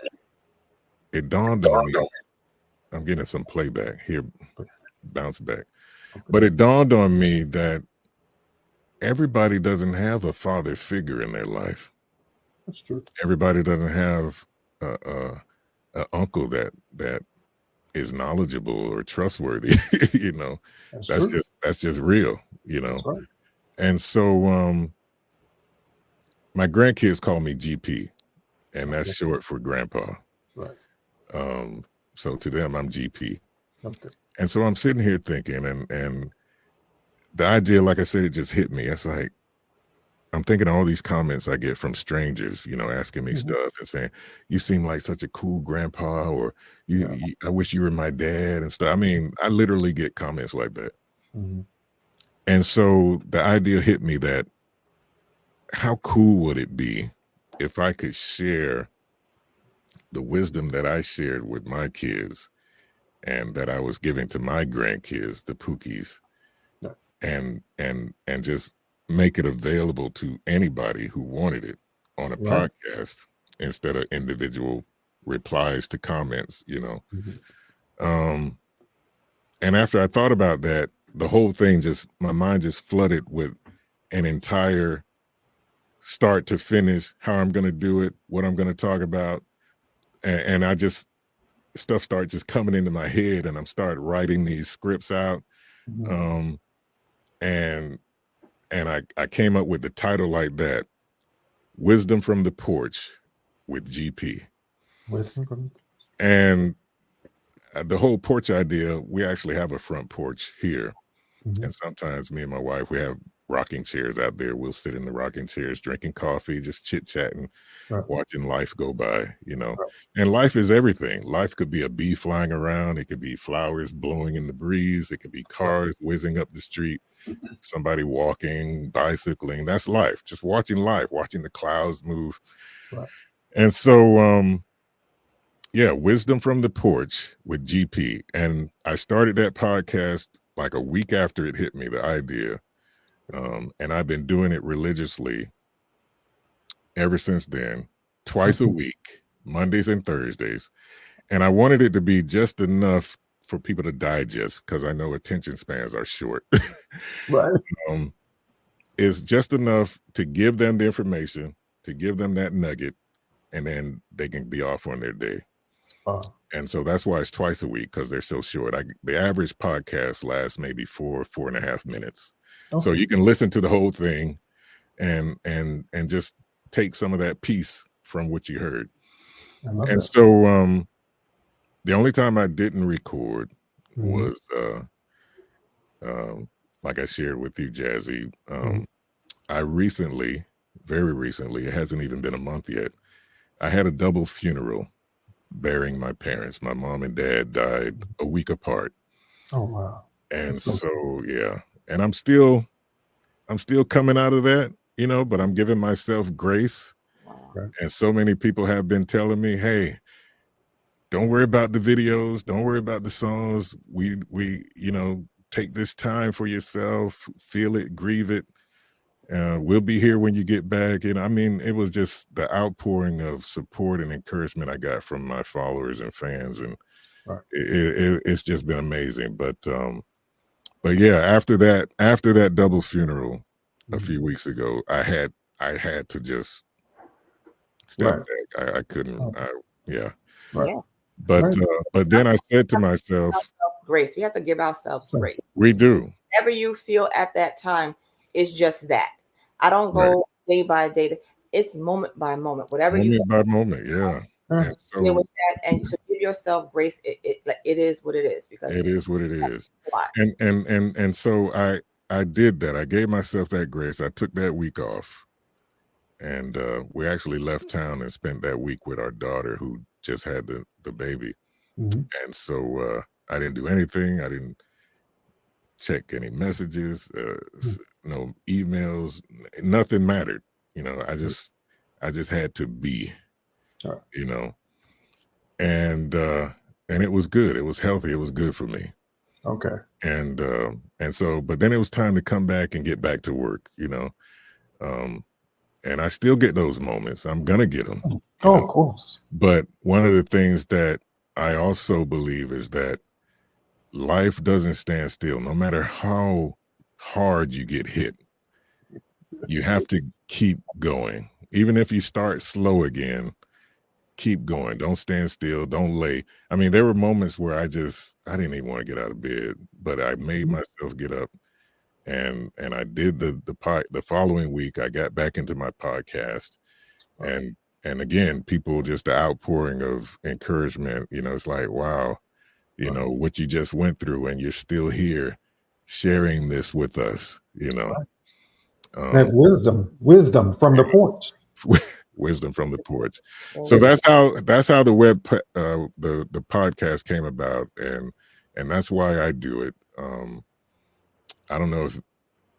I'm getting some playback here, bounce back. But it dawned on me that everybody doesn't have a father figure in their life. That's true. Everybody doesn't have an uncle that is knowledgeable or trustworthy. That's just real. Right. And so my grandkids call me GP, and that's short for grandpa. Right. So to them, I'm GP. Okay. And so I'm sitting here thinking, and the idea, like I said, it just hit me. It's like, I'm thinking of all these comments I get from strangers, asking me stuff and saying, "You seem like such a cool grandpa," or I wish you were my dad and stuff. I mean, I literally get comments like that. And so the idea hit me that how cool would it be if I could share the wisdom that I shared with my kids and that I was giving to my grandkids, the Pookies, and just make it available to anybody who wanted it on a podcast instead of individual replies to comments, and after I thought about that, the whole thing my mind just flooded with an entire start to finish, how I'm going to do it, what I'm going to talk about. And I just, stuff started just coming into my head, and I'm started writing these scripts out. And I came up with the title like that: Wisdom from the Porch with GP. And the whole porch idea, we actually have a front porch here. And sometimes me and my wife, we have rocking chairs out there. We'll sit in the rocking chairs, drinking coffee, just chit-chatting, watching life go by, And life is everything. Life could be a bee flying around. It could be flowers blowing in the breeze. It could be cars whizzing up the street, somebody walking, bicycling. That's life. Just watching life, watching the clouds move. And so, Wisdom from the Porch with GP. And I started that podcast like a week after it hit me, the idea. And I've been doing it religiously ever since then, twice a week, Mondays and Thursdays. And I wanted it to be just enough for people to digest, because I know attention spans are short. It's just enough to give them the information, to give them that nugget, and then they can be off on their day. And so that's why it's twice a week, because they're so short. The average podcast lasts maybe 4.5 minutes. So you can listen to the whole thing and just take some of that piece from what you heard. And so the only time I didn't record was like I shared with you, Jazzy. I recently, very recently, it hasn't even been a month yet, I had a double funeral burying my parents. My mom and dad died a week apart. Oh wow. And and I'm still coming out of that, but I'm giving myself grace. And so many people have been telling me, hey, don't worry about the videos, don't worry about the songs. We take this time for yourself, feel it, grieve it. We'll be here when you get back. I mean, it was just the outpouring of support and encouragement I got from my followers and fans, and it's just been amazing. But yeah, after that double funeral a few weeks ago, I had to just step back. I couldn't. But then I said to myself, grace. We have to give ourselves grace. We do. Whatever you feel at that time is just that. I don't go day by day. It's moment by moment. Whatever moment by moment, And so, with that, and to give yourself grace, it is what it is, because it is what it is. And so I did that. I gave myself that grace. I took that week off, and we actually left town and spent that week with our daughter who just had the baby. Mhm. And so I didn't do anything. I didn't check any messages, no emails, nothing mattered. You know, I just had to be, Sure. you know, and it was good. It was healthy. It was good for me. Okay. And so, but then it was time to come back and get back to work, you know. And I still get those moments. I'm gonna get them. Oh, of course. But one of the things that I also believe is that life doesn't stand still. No matter how hard you get hit, you have to keep going. Even if you start slow again, keep going. Don't stand still. Don't lay. I mean, there were moments where I didn't even want to get out of bed, but I made myself get up, and I did the following week. I got back into my podcast, and again, people, just the outpouring of encouragement. You know, it's like, wow, you know what you just went through, and you're still here sharing this with us. You know, that wisdom from the porch. Wisdom from the porch. So that's how the podcast came about, and that's why I do it. I don't know if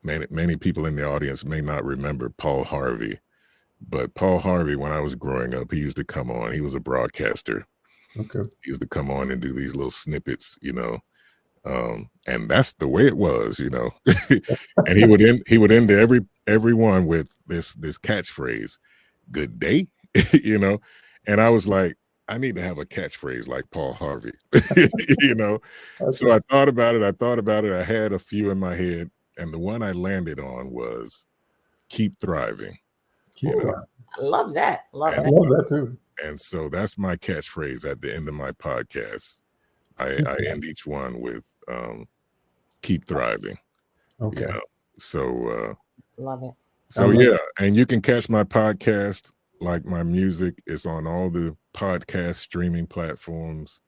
many people in the audience may not remember Paul Harvey, but Paul Harvey, when I was growing up, he used to come on. He was a broadcaster. Okay. He used to come on and do these little snippets, you know, and that's the way it was, you know. And he would end everyone with this catchphrase, "Good day," you know. And I was like, I need to have a catchphrase like Paul Harvey, you know. So I thought about it. I had a few in my head, and the one I landed on was "Keep thriving." You know? I love that. Love that too. And so that's my catchphrase at the end of my podcast. I end each one with "Keep thriving." Okay. You know? So love it. So yeah, and you can catch my podcast, like my music. It's on all the podcast streaming platforms.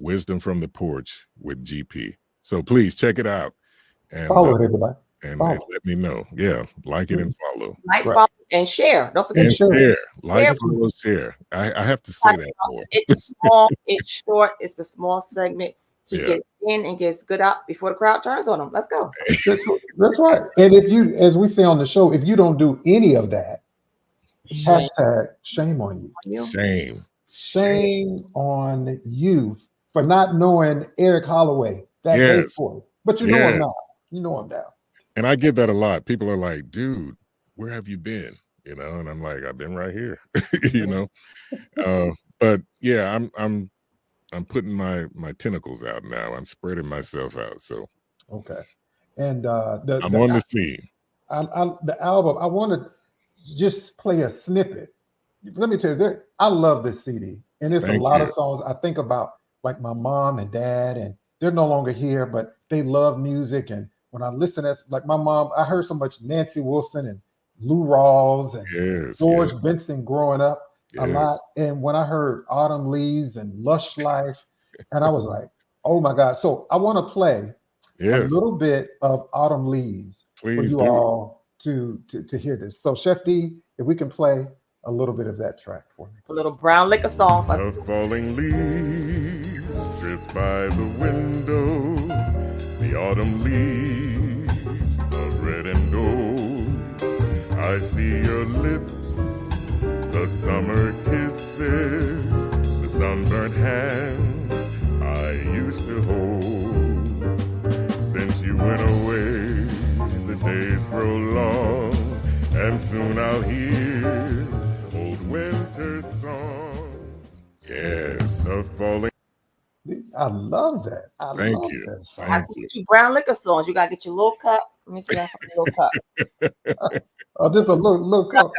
Wisdom from the Porch with GP. So please check it out and follow it, everybody. And let me know. Yeah, like it and follow. Like, follow, and share. Don't forget and share. Like, follow, share. I have to say that more. It's small. It's short. It's a small segment. He gets in and gets good out before the crowd turns on him. Let's go. That's right. And if you, as we say on the show, if you don't do any of that, hashtag shame on you. Shame on you for not knowing Eric Hollaway that day for it. But you know him now. You know him now. And I get that a lot. People are like, dude, where have you been? You know, and I'm like, I've been right here, you know. But yeah, I'm putting my tentacles out now. I'm spreading myself out. So okay. And I'm on the scene. The album, I want to just play a snippet. Let me tell you, I love this CD. And there's a lot of songs I think about, like my mom and dad, and they're no longer here, but they love music. And when I listen to, like my mom, I heard so much Nancy Wilson and Lou Rawls and George Benson growing up a lot. And when I heard Autumn Leaves and Lush Life, and I was like, oh my God. So I want to play a little bit of Autumn Leaves for you all to hear this. So Chef D, if we can play a little bit of that track for me. A little brown liquor song. A falling leaves drift by the window, the autumn leaves of red and gold. I see your lips, the summer kisses, the sunburnt hands I used to hold. Since you went away, the days grow long, and soon I'll hear old winter song. Yes. The falling. I love that. Thank you. Thank you. Brown liquor songs. You gotta get your little cup. Let me see that little cup. Oh, just a little cup.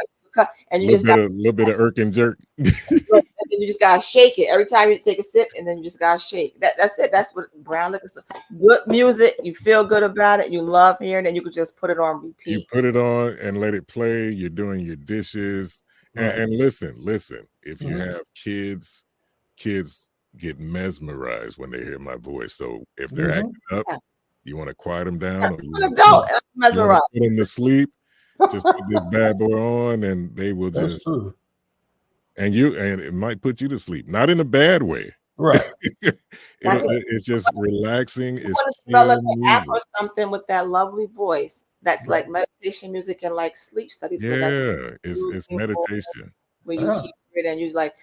And you just got a little bit of irk and jerk. And then you just gotta shake it every time you take a sip, and then you just gotta shake. That's it. That's what brown liquor is. Good music. You feel good about it. You love hearing it. And you could just put it on repeat. You put it on and let it play. You're doing your dishes. And listen. If you have kids get mesmerized when they hear my voice. So if they're acting up, you want to quiet them down, or you want to put them to sleep. Just put this bad boy on, and they will That's just true. and it might put you to sleep, not in a bad way. Right. It's just relaxing. You It's want to chill develop an app music. or something with that lovely voice that's Right. like meditation music and like sleep studies. That's Yeah, it's soothing voice meditation. where you Yeah. hear it and you like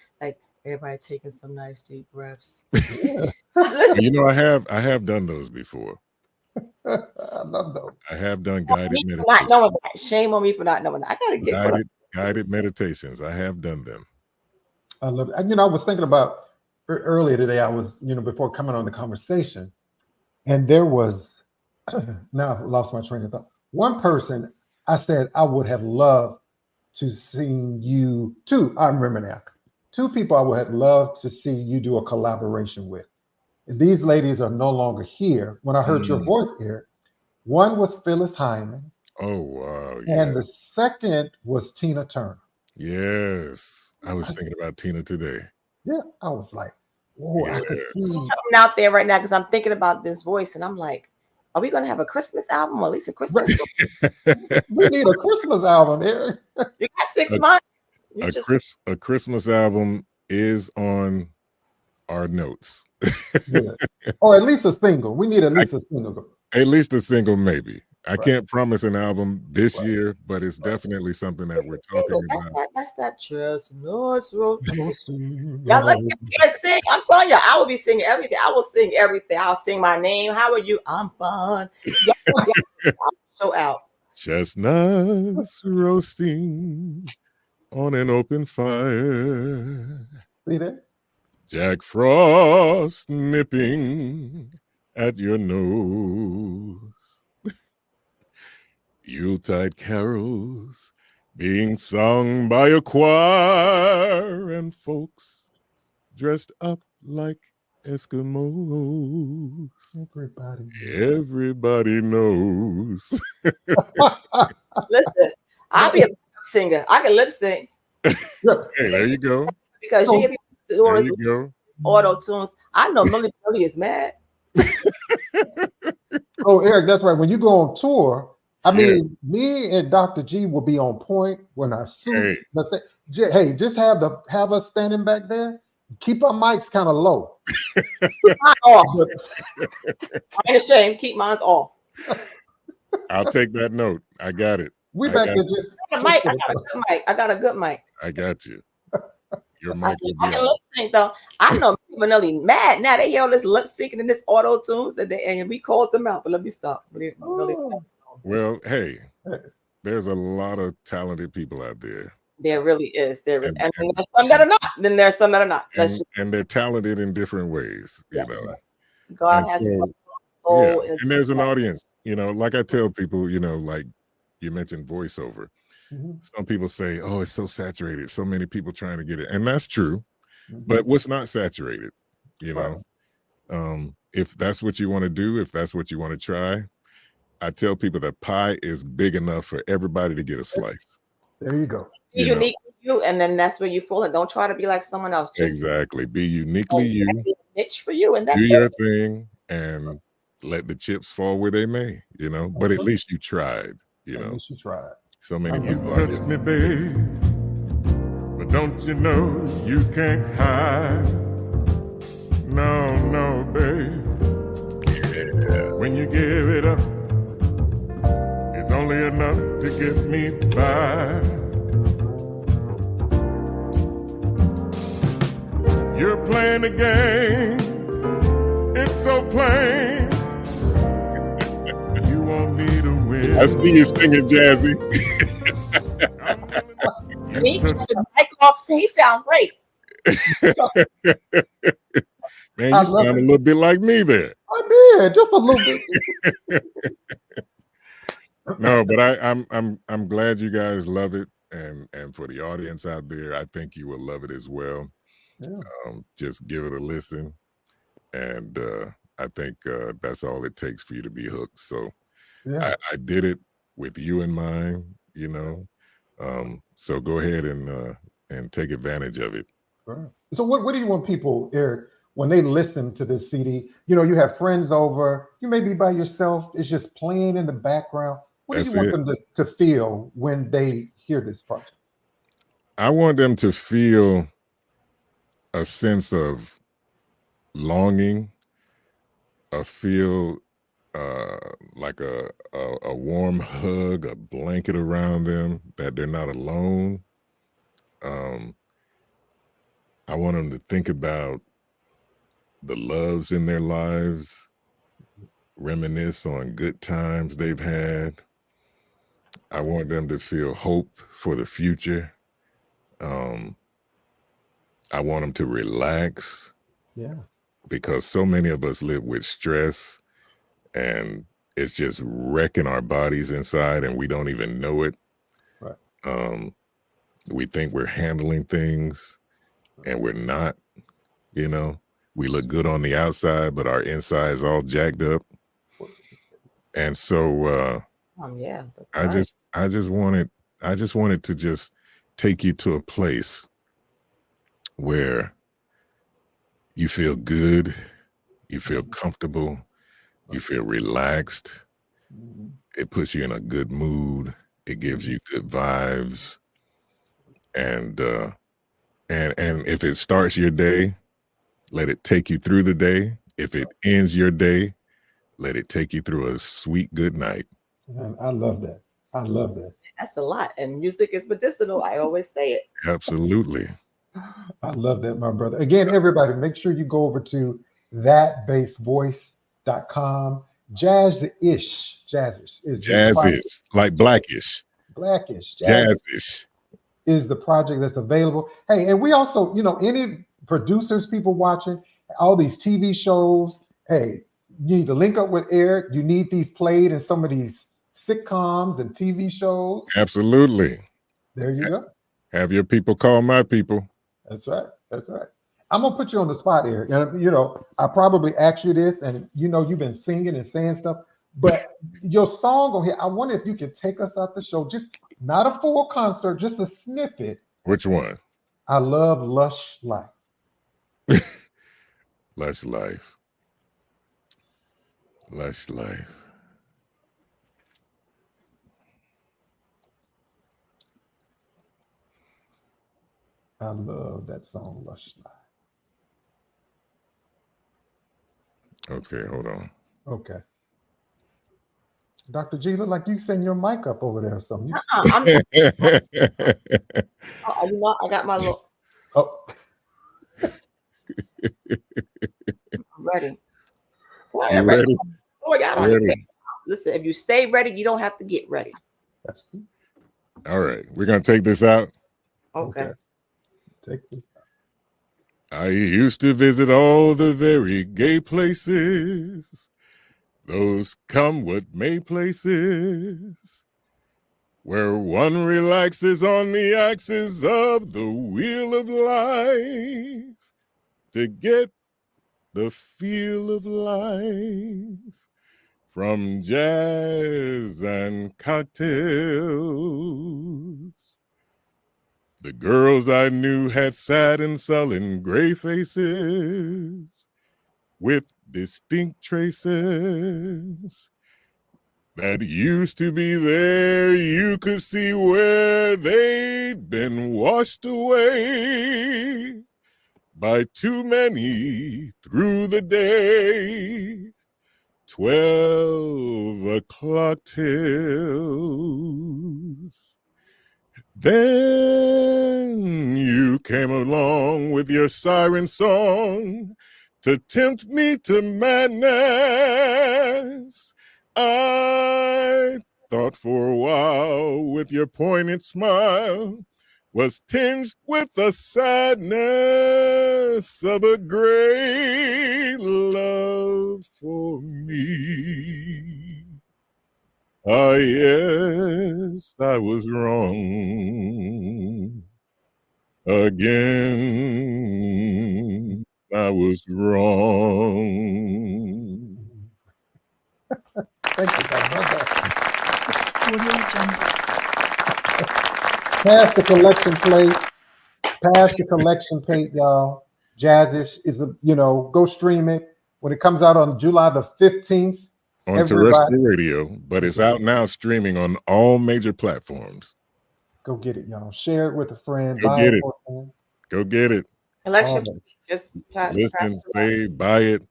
everybody taking some nice deep breaths. Yeah. Listen, You know, I have done those before. I love those. I have done guided me for not meditations. knowing that. Shame on me for not knowing that. I gotta get caught up. Guided meditations. I have done them. I love it. And, you know, I was thinking about earlier today, I was, you know, before coming on the conversation, and there was, now I've lost my train of thought. One person I said I would have loved to see you, I remember now. 2 people I would have loved to see you do a collaboration with. These ladies are no longer here. When I heard your voice, Eric, one was Phyllis Hyman, Oh wow. and Yeah. the second was Tina Turner. Yes. I was thinking about Tina today. Yeah, I was like, oh, I could see. Something out there right now because I'm thinking about this voice and I'm like, are we gonna have a Christmas album or at least a Christmas? We need a Christmas album, Eric. You got 6 months. You just A Christmas album is on our notes. Yeah. Or at least a single. We need at least a single. At least a single, maybe. I Right. can't promise an album this Right. year, but it's definitely something that we're single. talking about. That's that chestnuts roast. Yeah. Y'all look, you can't sing. I'm telling you, I will be singing everything. I will sing everything. I'll sing my name. How are you? I'm fine. I'll show out. Chestnuts roasting on an open fire. See that? Jack Frost nipping at your nose. Yuletide carols being sung by a choir and folks dressed up like Eskimos. Everybody. Everybody knows. Listen, I'll be a singer. I can lip sync Hey, there you go. because you hear people do all There this you go. auto tunes. I know Millie Billy is mad. Oh, Eric, that's right. When you go on tour, I Yes. mean, me and Dr. G will be on point when our suit. Hey. Let's say, hey, just have us standing back there. Keep our mics kind of low. Mine off. I ain't ashamed. Keep mine off. I'll take that note. I got it. We I back got there you. just. I got a good mic. I got a good mic. I got you. Your I mic will can be lip on. sync though. I know Manelli mad now. They hear all this lip syncing and this auto tunes and we called them out. But let me stop. Really. Oh. Well, hey, there's a lot of talented people out there. There really is. There And- and there's some that are not. Then there's some that are not. That's And they're talented in different ways, you Yeah. know. just God and has so, soul. Yeah. And there's an audience, you know, like I tell people, you know, like you mentioned voiceover. Mhm. Some people say, oh, it's so saturated. So many people trying to get it. And that's true. Mhm. But what's not saturated, you Right. know? If that's what you want to do, if that's what you want to try, I tell people that pie is big enough for everybody to get a slice. There you go. Be You know? unique to you, and then that's where you fall in. Don't try to be like someone else. Just Exactly. Be uniquely you, be a niche for you, and that's do it. your thing, and let the chips fall where they may, you know. But at least you tried, you At know. least you tried. So many You people are Touch just me, babe, but don't you know you can't hide? No, no, babe. When you give it up, it's only enough to get me by. You're playing the game, it's so plain. You want me to win. I see you singing, Jazzy. Me, You with touch his mic off, he sound great. Man, I you sound a love it. little bit like me there. I did just a little bit. No, but I'm glad you guys love it, and for the audience out there, I think you will love it as well. Yeah. Just give it a listen, and I think that's all it takes for you to be hooked. So Yeah. I did it with you in mind, you know. So go ahead and take advantage of it. Right. So what do you want people, Eric, when they listen to this CD? You know, you have friends over, you may be by yourself, it's just playing in the background. What do That's you want it. them to feel when they hear this project? I want them to feel a sense of longing, feel like a warm hug, a blanket around them, that they're not alone. I want them to think about the loves in their lives, reminisce on good times they've had. I want them to feel hope for the future. I want them to relax. Yeah. Because so many of us live with stress and it's just wrecking our bodies inside and we don't even know it. Right. We think we're handling things and we're not, you know. We look good on the outside, but our inside is all jacked up. And so Yeah, I just wanted to just take you to a place where you feel good, you feel comfortable, you feel relaxed. It puts you in a good mood. It gives you good vibes. And if it starts your day, let it take you through the day. If it ends your day, let it take you through a sweet good night. And I love that. I love that. That's a lot. And music is medicinal. I always say it. Absolutely. I love that, my brother. Again, everybody, make sure you go over to thatbassvoice.com. Jazz-ish. Jazz-ish, like blackish. Blackish. Jazz-ish is the project that's available. Hey, and we also, any producers, people watching, all these TV shows, hey, you need to link up with Eric. You need these played in some of these sitcoms and TV shows. Absolutely. There you go. Have your people call my people. That's right. That's right. I'm gonna put you on the spot, Eric. And I probably asked you this, and you've been singing and saying stuff, but your song on here, I wonder if you could take us out the show, just not a full concert, just a snippet. Which one? I love Lush Life. Lush Life. Lush Life. I love that song, Lush Life. Okay, hold on. Okay. Dr. G, look like you send your mic up over there or something. I got my little. Oh. I'm ready. You ready? So I got ready. Listen, if you stay ready, you don't have to get ready. That's good. All right, we're gonna take this out. Okay. Take this out. I used to visit all the very gay places, those come what may places, where one relaxes on the axis of the wheel of life to get the feel of life from jazz and cocktails. The girls I knew had sad and sullen gray faces with distinct traces that used to be there. You could see where they'd been washed away by too many through the day. 12 o'clock tills. Then you came along with your siren song to tempt me to madness. I thought for a while with your poignant smile was tinged with the sadness of a great love for me. Ah, yes, I was wrong. Again, I was wrong. Thank you, God. Pass the collection plate. Pass the collection plate, y'all. Jazzish is go stream it. When it comes out on July the 15th, on Everybody, terrestrial radio, but it's out now streaming on all major platforms. go get it, y'all. Share it with a friend. Go Buy get it it. for a friend. Go get it. Election, All just Listen, save, buy it.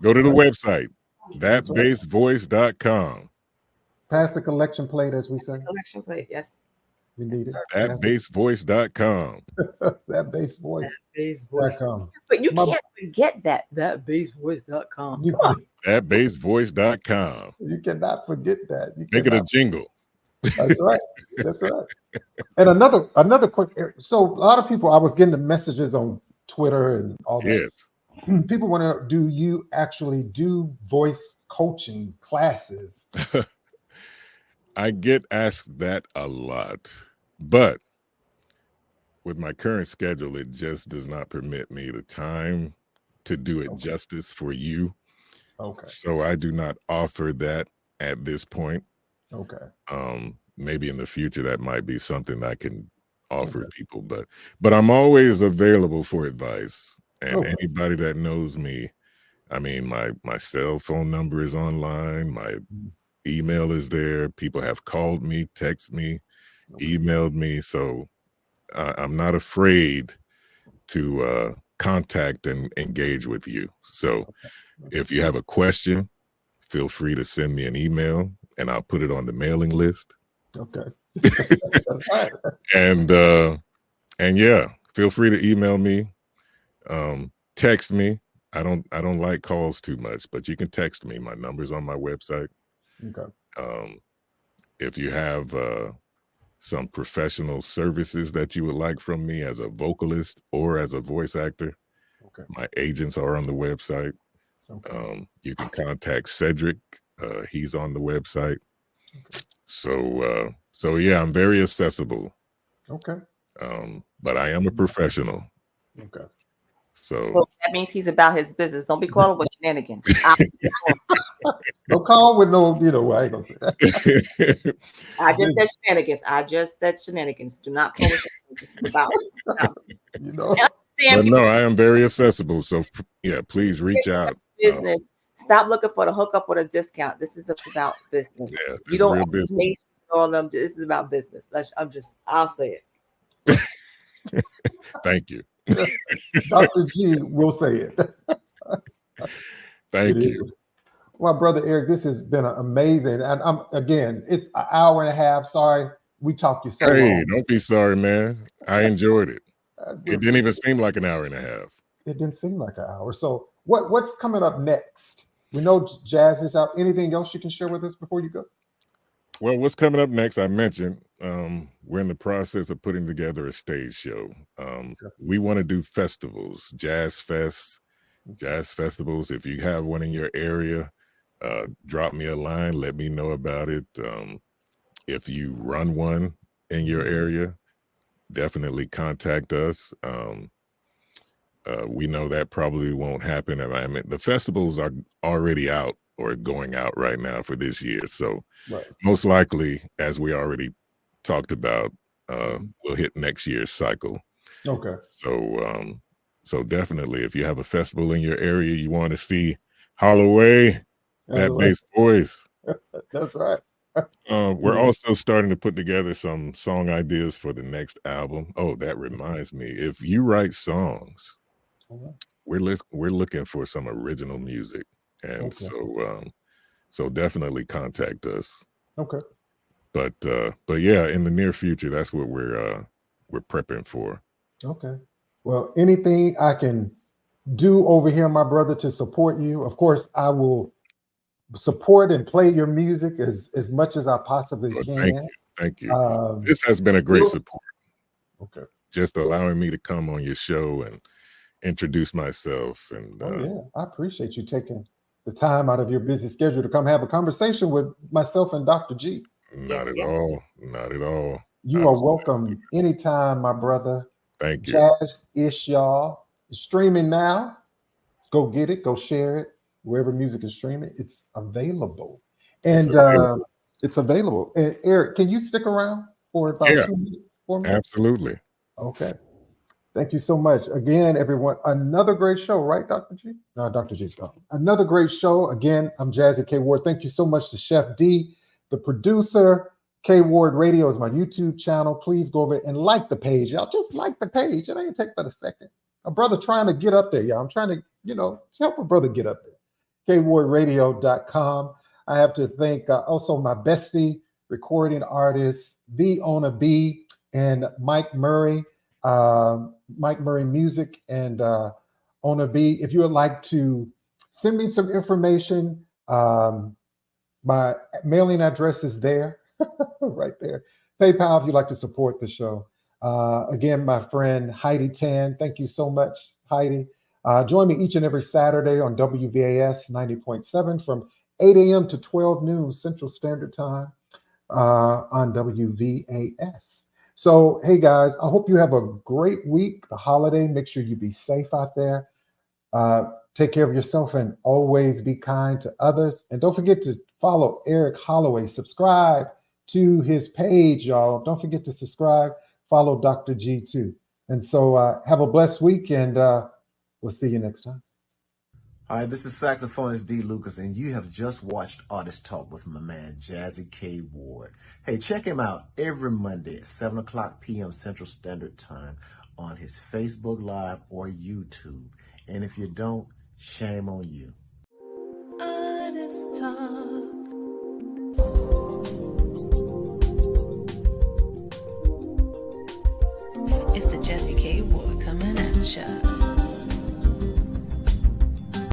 Go to the website, thatbassvoice.com. Pass the collection plate, as we say. election plate. Yes. We need it. Thatbassvoice.com. Thatbassvoice.com. But you My- can't forget thatbassvoice.com. You, Come on. Thatbassvoice.com. you cannot forget that. You Make it a cannot- jingle. That's right. That's right. And another quick. So a lot of people, I was getting the messages on Twitter and all that. Yes. People want to know: do you actually do voice coaching classes? I get asked that a lot, but with my current schedule, it just does not permit me the time to do it justice for you. Okay. So I do not offer that at this point. Okay. Maybe in the future that might be something I can offer people, but I'm always available for advice. And anybody that knows me, I mean, my cell phone number is online, my email is there. People have called me, text me, emailed me. So I'm not afraid to contact and engage with you. So if you have a question, feel free to send me an email and I'll put it on the mailing list. Okay. That's right. And yeah, feel free to email me, text me. I don't like calls too much, but you can text me. My number's on my website. Okay. If you have some professional services that you would like from me as a vocalist or as a voice actor, my agents are on the website. You can contact Cedric. He's on the website. So yeah, I'm very accessible. Okay. But I am a professional. Okay. So Well, that means he's about his business. Don't be calling with shenanigans. No call with no, I ain't gonna say that. I just said shenanigans. I just said shenanigans. Do not call with shenanigans. But no, I am very accessible. So yeah, please reach out. Business. Stop looking for the hookup or the discount. This is about business. Yeah, You don't real business. all them. This is about business. I'll say it. Thank you. Dr. G will say it. Thank you. Well, Brother Eric, this has been amazing. And again, it's an hour and a half. Sorry, we talked you so long. Don't be sorry, man. I enjoyed it. It didn't even seem like an hour and a half. It didn't seem like an hour. So what's coming up next? We know Jazz is out. Anything else you can share with us before you go? Well, what's coming up next, I mentioned, we're in the process of putting together a stage show. We want to do festivals, jazz festivals. If you have one in your area, drop me a line, let me know about it. If you run one in your area, definitely contact us. We know that probably won't happen. I mean, the festivals are already out or going out right now for this year. So most likely, as we already talked about, we'll hit next year's cycle. Okay. So definitely, if you have a festival in your area, you want to see Hollaway, that bass voice. That's right. We're also starting to put together some song ideas for the next album. Oh, that reminds me, if you write songs, we're looking for some original music, and so definitely contact us. Okay. But yeah, in the near future, that's what we're prepping for. Okay. Well, anything I can do over here, my brother, to support you, of course, I will support and play your music as much as I possibly can. Thank you. This has been a great support. Okay. Just allowing me to come on your show and introduce myself. And I appreciate you taking the time out of your busy schedule to come have a conversation with myself and Dr. G. Not at all. You are welcome anytime, my brother. Thank you. Jazz-ish, y'all. It's streaming now. Go get it. Go share it. Wherever music is streaming, it's available. And it's available. And Eric, can you stick around for about 2 minutes? 4 minutes? Absolutely. Okay. Thank you so much. Again, everyone, another great show, right, Dr. G? No, Dr. G's gone. Another great show. Again, I'm Jazzy K. Ward. Thank you so much to Chef D, the producer. K Ward Radio is my YouTube channel. Please go over and like the page. Y'all just like the page. It ain't take but a second. A brother trying to get up there, y'all. I'm trying to, help a brother get up there. KWardRadio.com. I have to thank also my bestie recording artist, The Owner B, and Mike Murray. Mike Murray Music and Owner B. If you would like to send me some information, my mailing address is there, right there. PayPal if you'd like to support the show. Again, my friend Heidi Tan, thank you so much, Heidi. Join me each and every Saturday on WVAS 90.7 from 8 a.m. to 12 noon Central Standard Time on WVAS. So, hey guys, I hope you have a great week, the holiday. Make sure you be safe out there. Take care of yourself and always be kind to others. And don't forget to follow Eric Hollaway. Subscribe to his page, y'all. Don't forget to subscribe. Follow Dr. G too. And so have a blessed week, and we'll see you next time. Hi, this is saxophonist D. Lucas, and you have just watched Artist Talk with my man, Jazzy K. Ward. Hey, check him out every Monday at 7 o'clock p.m. Central Standard Time on his Facebook Live or YouTube. And if you don't, shame on you. Artist Talk.